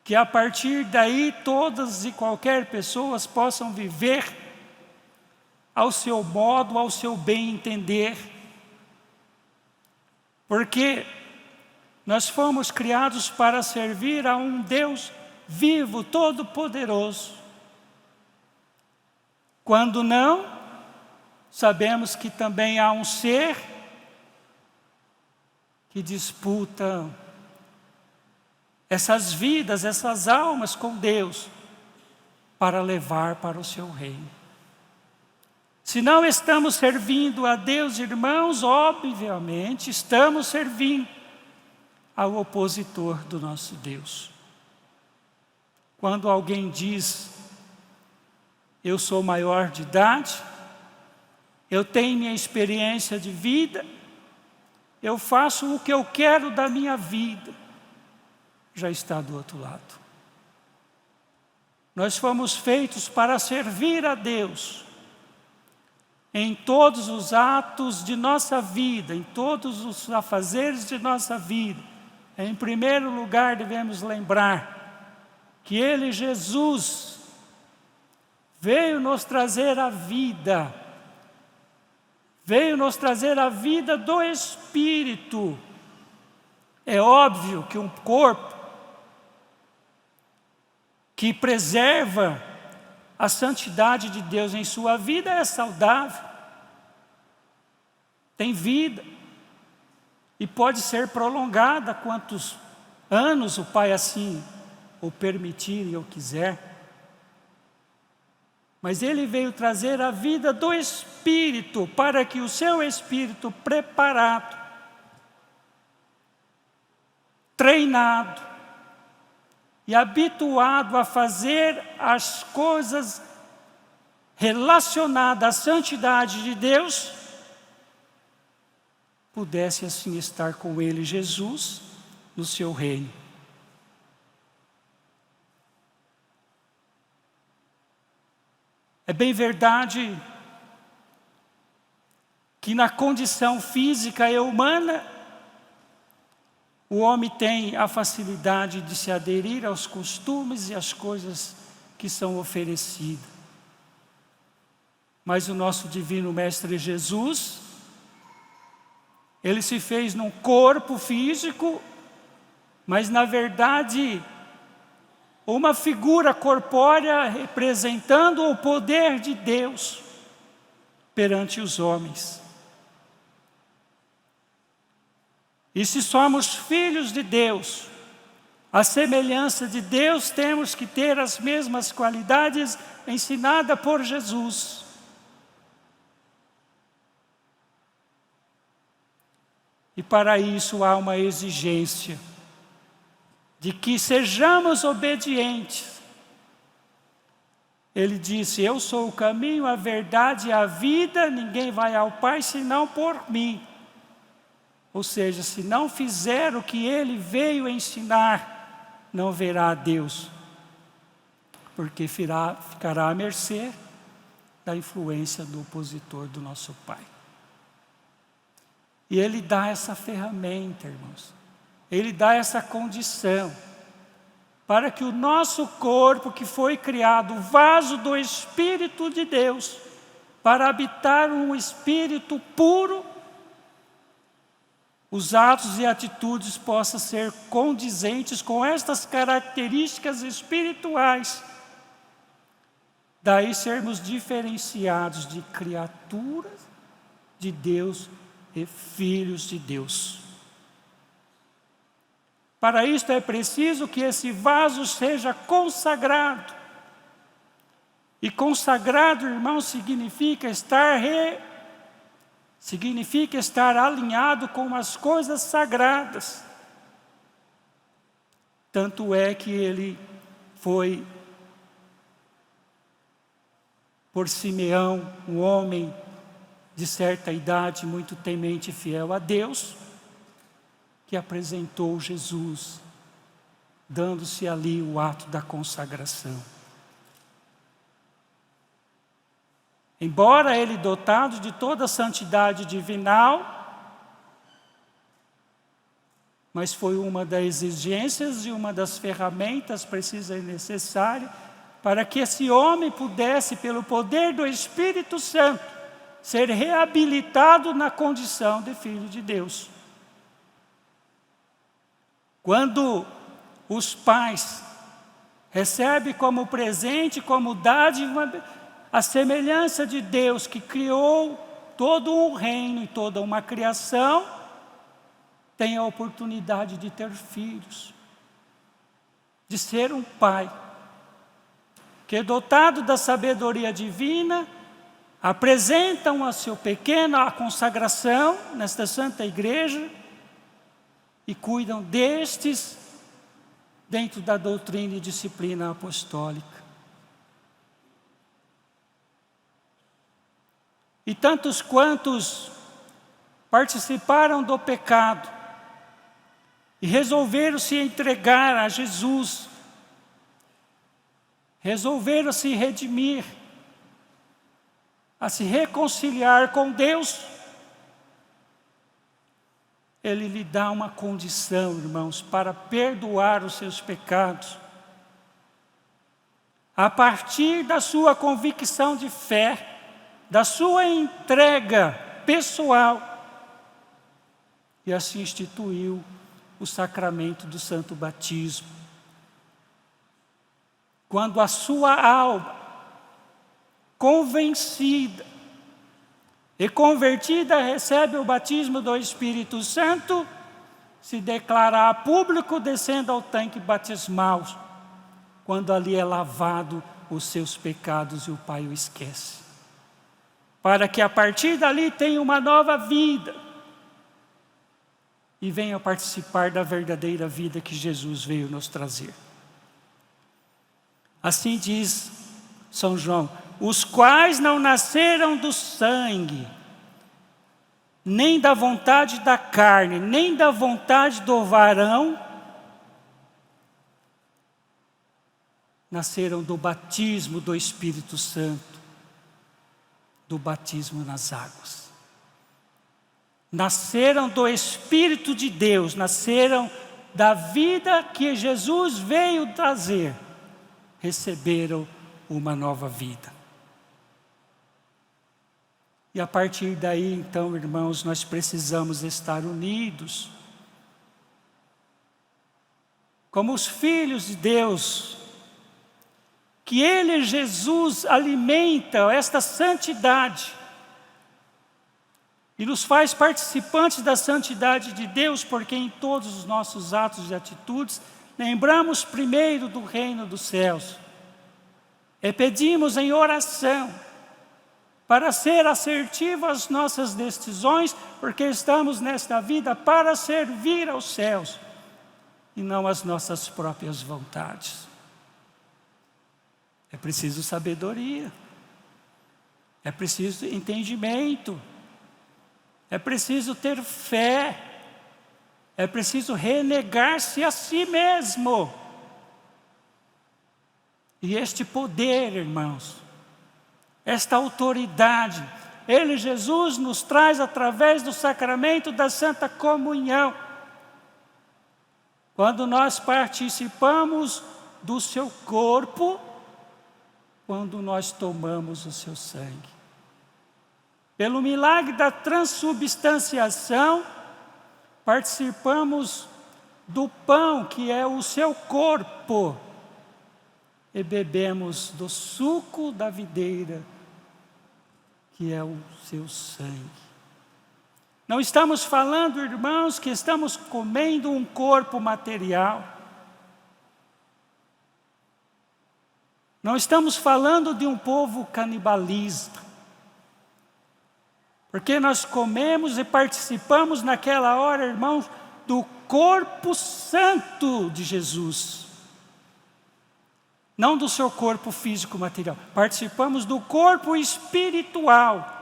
que a partir daí todas e qualquer pessoas possam viver ao seu modo, ao seu bem entender. Porque nós fomos criados para servir a um Deus vivo, todo-poderoso. Quando não, sabemos que também há um ser que disputa essas vidas, essas almas com Deus, para levar para o seu reino. Se não estamos servindo a Deus, irmãos, obviamente estamos servindo ao opositor do nosso Deus. Quando alguém diz: eu sou maior de idade, eu tenho minha experiência de vida, eu faço o que eu quero da minha vida, já está do outro lado. Nós fomos feitos para servir a Deus em todos os atos de nossa vida, em todos os afazeres de nossa vida. Em primeiro lugar, devemos lembrar que Ele, Jesus, veio nos trazer a vida, veio nos trazer a vida do Espírito. É óbvio que um corpo que preserva a santidade de Deus em sua vida é saudável, tem vida e pode ser prolongada quantos anos o Pai assim o permitir e o quiser. Mas Ele veio trazer a vida do Espírito, para que o seu Espírito preparado treinado e habituado a fazer as coisas relacionadas à santidade de Deus, pudesse assim estar com Ele, Jesus, no seu reino. É bem verdade que na condição física e humana, o homem tem a facilidade de se aderir aos costumes e às coisas que são oferecidas. Mas o nosso divino Mestre Jesus, Ele se fez num corpo físico, mas na verdade, uma figura corpórea representando o poder de Deus perante os homens. E se somos filhos de Deus, à semelhança de Deus, temos que ter as mesmas qualidades ensinadas por Jesus. E para isso há uma exigência de que sejamos obedientes. Ele disse: eu sou o caminho, a verdade e a vida, ninguém vai ao Pai senão por mim. Ou seja, se não fizer o que Ele veio ensinar, não verá a Deus, porque ficará à mercê da influência do opositor do nosso Pai. E Ele dá essa ferramenta, irmãos. Ele dá essa condição para que o nosso corpo, que foi criado, vaso do Espírito de Deus, para habitar um Espírito puro, os atos e atitudes possam ser condizentes com estas características espirituais. Daí sermos diferenciados de criaturas de Deus e filhos de Deus. Para isto é preciso que esse vaso seja consagrado. E consagrado, irmão, significa estar alinhado com as coisas sagradas. Tanto é que ele foi, por Simeão, um homem de certa idade, muito temente e fiel a Deus, que apresentou Jesus, dando-se ali o ato da consagração. Embora ele dotado de toda a santidade divinal, mas foi uma das exigências e uma das ferramentas precisas e necessárias para que esse homem pudesse, pelo poder do Espírito Santo, ser reabilitado na condição de filho de Deus. Quando os pais recebem como presente, como dádiva, a semelhança de Deus que criou todo um reino e toda uma criação, tem a oportunidade de ter filhos, de ser um pai, que dotado da sabedoria divina, apresentam a seu pequeno a consagração nesta santa igreja e cuidam destes dentro da doutrina e disciplina apostólica. E tantos quantos participaram do pecado e resolveram se entregar a Jesus, resolveram se redimir, a se reconciliar com Deus, Ele lhe dá uma condição, irmãos, para perdoar os seus pecados. A partir da sua convicção de fé, da sua entrega pessoal, e assim instituiu o sacramento do santo batismo. Quando a sua alma, convencida e convertida, recebe o batismo do Espírito Santo, se declara a público descendo ao tanque batismal, quando ali é lavado os seus pecados e o Pai o esquece. Para que a partir dali tenha uma nova vida. e venham participar da verdadeira vida que Jesus veio nos trazer. Assim diz São João: os quais não nasceram do sangue, nem da vontade da carne, nem da vontade do varão, nasceram do batismo do Espírito Santo, do batismo nas águas. Nasceram do Espírito de Deus, nasceram da vida que Jesus veio trazer, receberam uma nova vida. E a partir daí, então, irmãos, nós precisamos estar unidos. Como os filhos de Deus, que Ele, Jesus, alimenta esta santidade e nos faz participantes da santidade de Deus, porque em todos os nossos atos e atitudes, lembramos primeiro do reino dos céus. E pedimos em oração, para ser assertivas as nossas decisões, porque estamos nesta vida para servir aos céus, e não às nossas próprias vontades. É preciso sabedoria, é preciso entendimento, é preciso ter fé, é preciso renegar-se a si mesmo. E este poder, irmãos, esta autoridade, Ele, Jesus, nos traz através do sacramento da Santa Comunhão. Quando nós participamos do seu corpo, quando nós tomamos o seu sangue. Pelo milagre da transubstanciação, participamos do pão que é o seu corpo e bebemos do suco da videira que é o seu sangue. Não estamos falando, irmãos, que estamos comendo um corpo material. Não estamos falando de um povo canibalista. Porque nós comemos e participamos naquela hora, irmãos, do corpo santo de Jesus. Não do seu corpo físico material. Participamos do corpo espiritual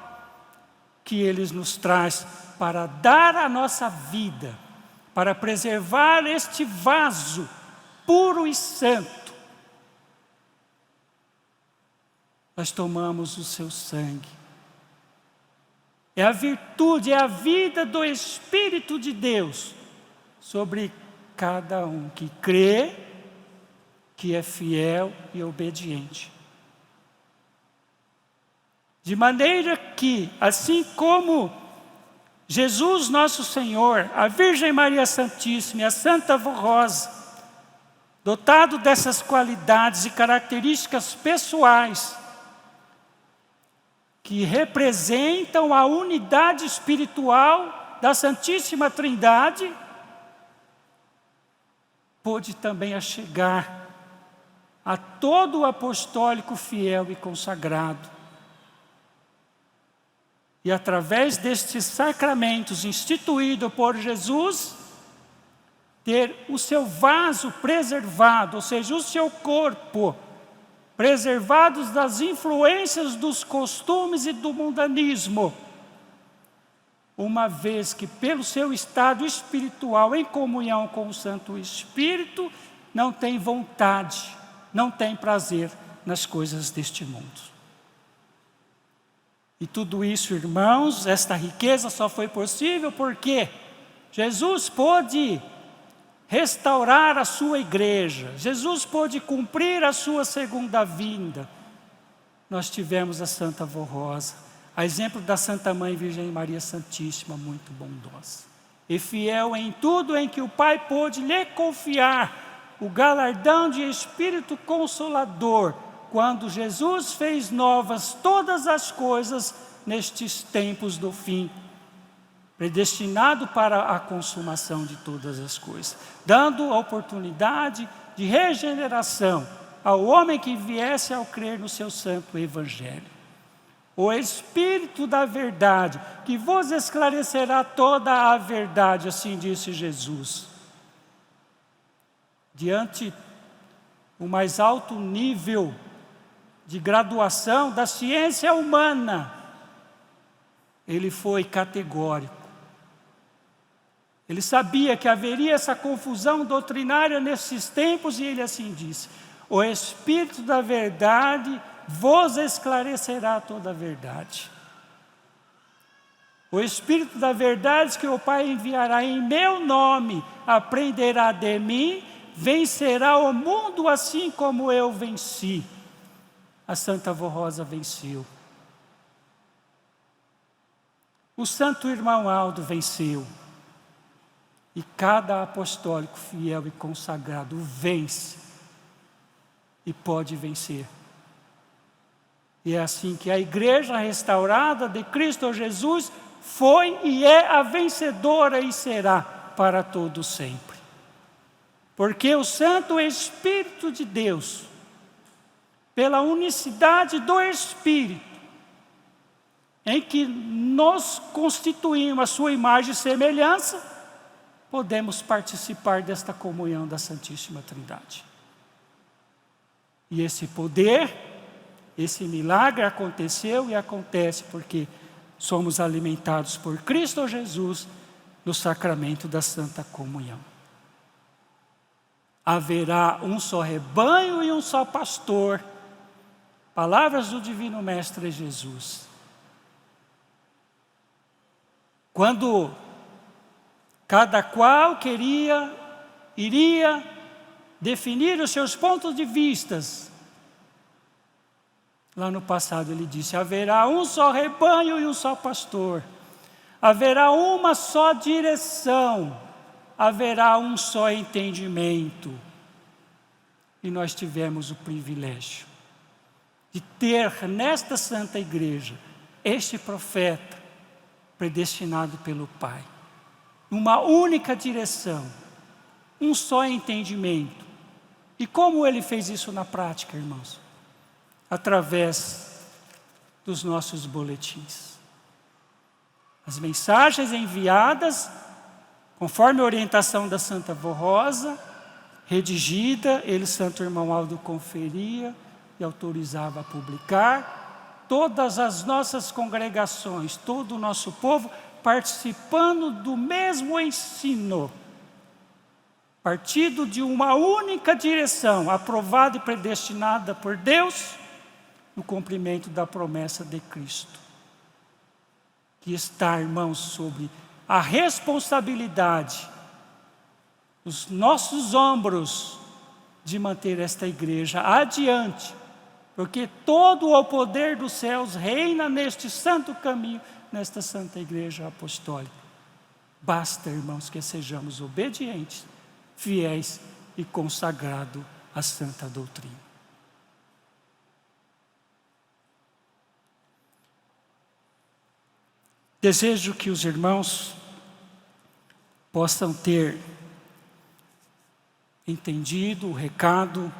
que Ele nos traz para dar a nossa vida, para preservar este vaso puro e santo. Nós tomamos o seu sangue. É a virtude, é a vida do Espírito de Deus sobre cada um que crê, que é fiel e obediente. De maneira que, assim como Jesus nosso Senhor, a Virgem Maria Santíssima e a Santa Rosa, dotado dessas qualidades e características pessoais, que representam a unidade espiritual da Santíssima Trindade, pôde também achegar a todo o apostólico fiel e consagrado. E através destes sacramentos instituídos por Jesus, ter o seu vaso preservado, ou seja, o seu corpo, preservados das influências dos costumes e do mundanismo, uma vez que pelo seu estado espiritual em comunhão com o Santo Espírito, não tem vontade, não tem prazer nas coisas deste mundo. E tudo isso, irmãos, esta riqueza só foi possível porque Jesus pôde restaurar a sua igreja. Jesus pôde cumprir a sua segunda vinda. Nós tivemos a Santa Vó Rosa, a exemplo da Santa Mãe Virgem Maria Santíssima, muito bondosa. E fiel em tudo em que o Pai pôde lhe confiar o galardão de Espírito Consolador, quando Jesus fez novas todas as coisas nestes tempos do fim, predestinado para a consumação de todas as coisas, dando a oportunidade de regeneração ao homem que viesse ao crer no seu santo Evangelho. o Espírito da verdade, que vos esclarecerá toda a verdade, assim disse Jesus. Diante o mais alto nível de graduação da ciência humana, ele foi categórico. Ele sabia que haveria essa confusão doutrinária nesses tempos e ele assim disse: o Espírito da verdade vos esclarecerá toda a verdade. O Espírito da verdade que o Pai enviará em meu nome aprenderá de mim, vencerá o mundo assim como eu venci. A Santa Avó Rosa venceu. O Santo Irmão Aldo venceu. E cada apostólico fiel e consagrado vence e pode vencer. E é assim que a igreja restaurada de Cristo Jesus foi e é a vencedora e será para todo sempre. Porque o Santo Espírito de Deus, pela unicidade do Espírito, em que nos constituímos a sua imagem e semelhança, podemos participar desta comunhão da Santíssima Trindade. E esse poder, esse milagre aconteceu e acontece porque somos alimentados por Cristo Jesus no sacramento da Santa Comunhão. Haverá um só rebanho e um só pastor. Palavras do Divino Mestre Jesus. Quando cada qual iria definir os seus pontos de vistas. Lá no passado ele disse: haverá um só rebanho e um só pastor. Haverá uma só direção. Haverá um só entendimento. E nós tivemos o privilégio de ter nesta Santa Igreja este profeta predestinado pelo Pai. Uma única direção, um só entendimento. E como ele fez isso na prática, irmãos? Através dos nossos boletins. As mensagens enviadas, conforme a orientação da Santa Avó Rosa, redigida, ele, Santo Irmão Aldo, conferia e autorizava a publicar. Todas as nossas congregações, todo o nosso povo, participando do mesmo ensino, partido de uma única direção, aprovada e predestinada por Deus, no cumprimento da promessa de Cristo, que está, irmãos, sobre a responsabilidade dos nossos ombros de manter esta igreja adiante, porque todo o poder dos céus reina neste santo caminho, nesta Santa Igreja Apostólica. Basta, irmãos, que sejamos obedientes, fiéis e consagrados à santa doutrina. Desejo que os irmãos possam ter entendido o recado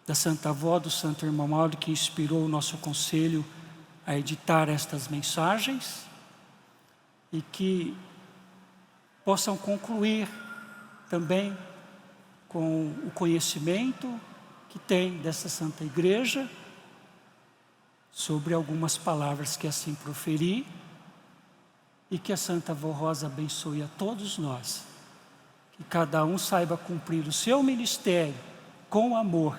da Santa Avó, do Santo Irmão Aldo, que inspirou o nosso conselho a editar estas mensagens, e que possam concluir também com o conhecimento que tem dessa Santa Igreja, sobre algumas palavras que assim proferi, e que a Santa Avó Rosa abençoe a todos nós, que cada um saiba cumprir o seu ministério com amor,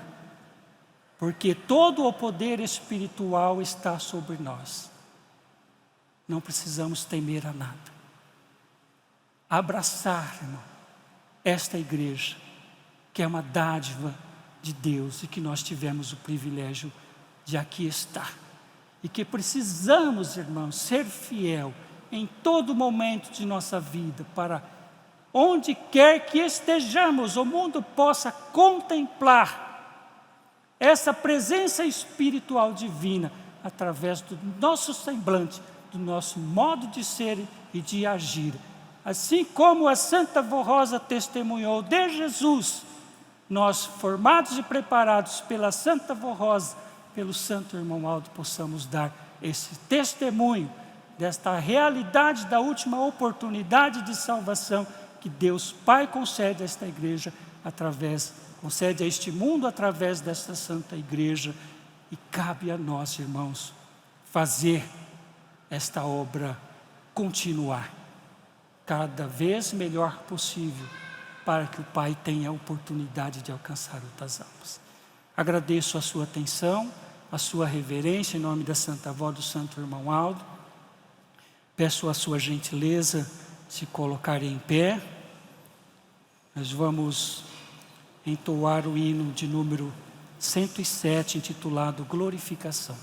porque todo o poder espiritual está sobre nós. Não precisamos temer a nada. Abraçar, irmão, esta igreja, que é uma dádiva de Deus e que nós tivemos o privilégio de aqui estar. E que precisamos, irmãos, ser fiel em todo momento de nossa vida, para onde quer que estejamos, o mundo possa contemplar essa presença espiritual divina através do nosso semblante, do nosso modo de ser e de agir. Assim como a Santa Avó Rosa testemunhou de Jesus, nós, formados e preparados pela Santa Avó Rosa, pelo Santo Irmão Aldo, possamos dar esse testemunho desta realidade da última oportunidade de salvação que Deus Pai concede a esta igreja concede a este mundo através desta santa igreja, e cabe a nós, irmãos, fazer esta obra continuar cada vez melhor possível, para que o Pai tenha a oportunidade de alcançar outras almas. Agradeço a sua atenção, a sua reverência, em nome da Santa Avó do Santo Irmão Aldo. Peço a sua gentileza se colocarem em pé. Nós vamos entoar o hino de número 107, intitulado Glorificação.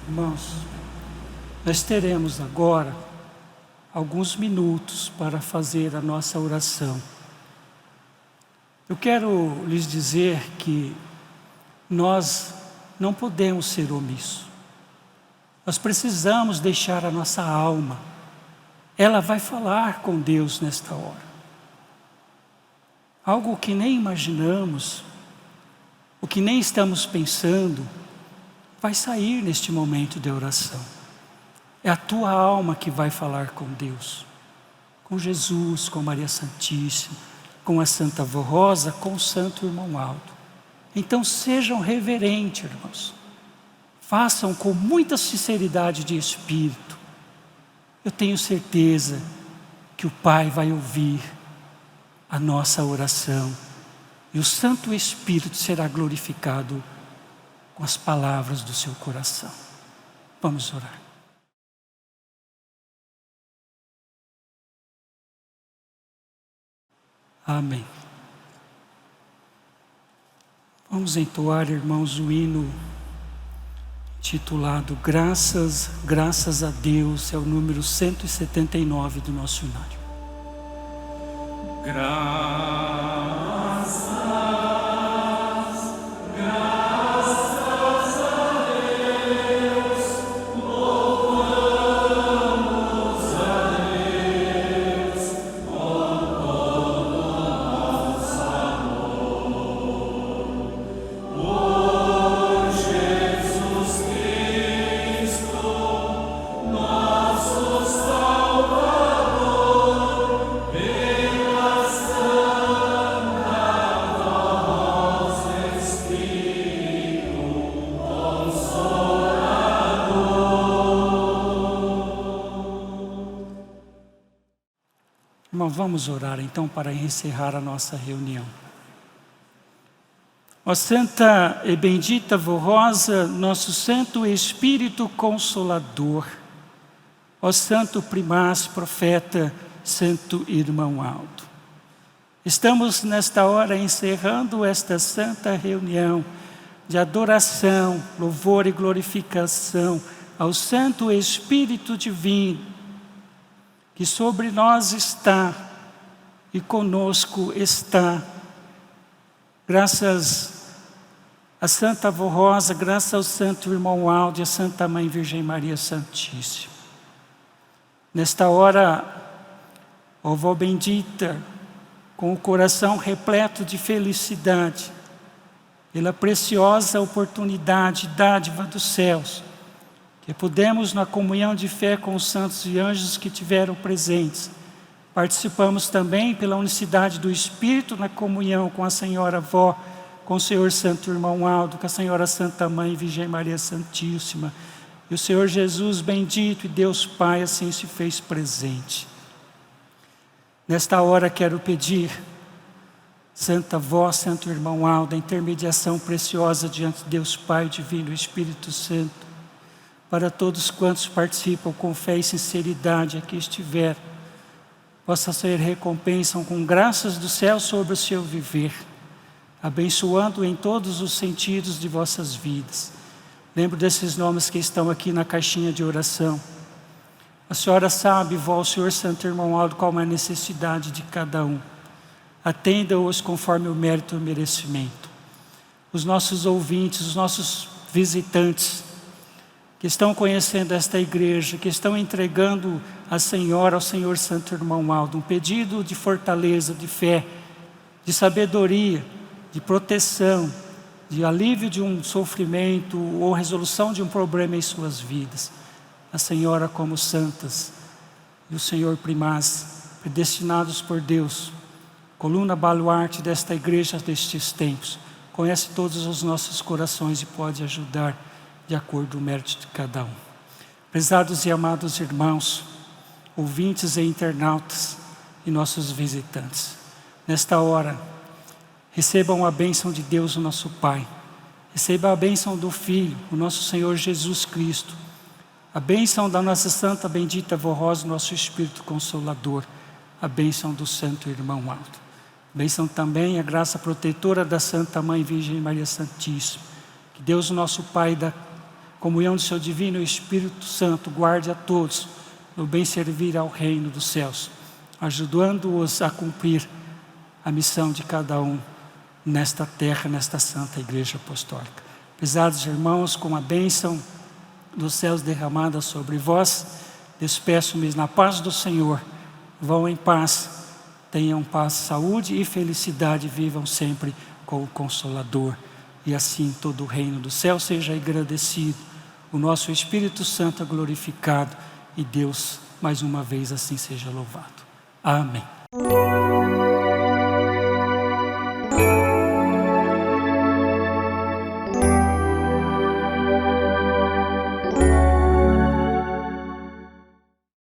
Irmãos, nós teremos agora alguns minutos para fazer a nossa oração. Eu quero lhes dizer que nós não podemos ser omissos. Nós precisamos deixar a nossa alma. Ela vai falar com Deus nesta hora. Algo que nem imaginamos, o que nem estamos pensando, vai sair neste momento de oração. É a tua alma que vai falar com Deus, com Jesus, com Maria Santíssima, com a Santa Avó Rosa, com o Santo Irmão Aldo. Então sejam reverentes, irmãos. Façam com muita sinceridade de espírito. Eu tenho certeza que o Pai vai ouvir a nossa oração e o Santo Espírito será glorificado com as palavras do seu coração. Vamos orar. Amém. Vamos entoar, irmãos, o hino titulado Graças, Graças a Deus, é o número 179 do nosso hinário. Irmão, vamos orar então para encerrar a nossa reunião. Ó Santa e bendita Vó Rosa, nosso Santo Espírito Consolador, ó Santo Primaz, Profeta, Santo Irmão Aldo, estamos nesta hora encerrando esta santa reunião de adoração, louvor e glorificação ao Santo Espírito Divino, que sobre nós está e conosco está, graças a Santa Vó Rosa, graças ao Santo Irmão Aldo e a Santa Mãe Virgem Maria Santíssima. Nesta hora, ó Vó bendita, com o coração repleto de felicidade, pela preciosa oportunidade, dádiva dos céus, que pudemos, na comunhão de fé com os santos e anjos que tiveram presentes, participamos também pela unicidade do Espírito na comunhão com a Senhora Vó, com o Senhor Santo Irmão Aldo, com a Senhora Santa Mãe Virgem Maria Santíssima, e o Senhor Jesus bendito e Deus Pai assim se fez presente. Nesta hora quero pedir, Santa Vó, Santo Irmão Aldo, a intermediação preciosa diante de Deus Pai Divino e Espírito Santo, para todos quantos participam com fé e sinceridade aqui estiver, possa ser recompensa com graças do céu sobre o seu viver, abençoando em todos os sentidos de vossas vidas. Lembro desses nomes que estão aqui na caixinha de oração. A senhora sabe, Vó, o Senhor Santo Irmão Aldo, qual é a necessidade de cada um. Atenda-os conforme o mérito e o merecimento. Os nossos ouvintes, os nossos visitantes, que estão conhecendo esta igreja, que estão entregando a Senhora, ao Senhor Santo Irmão Aldo, um pedido de fortaleza, de fé, de sabedoria, de proteção, de alívio de um sofrimento ou resolução de um problema em suas vidas. A Senhora como santas e o Senhor Primaz, predestinados por Deus, coluna baluarte desta igreja destes tempos, conhece todos os nossos corações e pode ajudar de acordo com o mérito de cada um. Prezados e amados irmãos, ouvintes e internautas e nossos visitantes, nesta hora, recebam a bênção de Deus, o nosso Pai, recebam a bênção do Filho, o nosso Senhor Jesus Cristo, a bênção da nossa Santa Bendita Vó Rosa, nosso Espírito Consolador, a bênção do Santo Irmão Aldo. Bênção também a graça protetora da Santa Mãe Virgem Maria Santíssima. Que Deus, o nosso Pai, da comunhão do seu Divino Espírito Santo, guarde a todos no bem servir ao reino dos céus, ajudando-os a cumprir a missão de cada um nesta terra, nesta Santa Igreja Apostólica. Pesados irmãos, com a bênção dos céus derramada sobre vós, despeço-me na paz do Senhor. Vão em paz, tenham paz, saúde e felicidade, vivam sempre com o Consolador. E assim todo o reino do céu seja agradecido, o nosso Espírito Santo é glorificado e Deus mais uma vez assim seja louvado. Amém.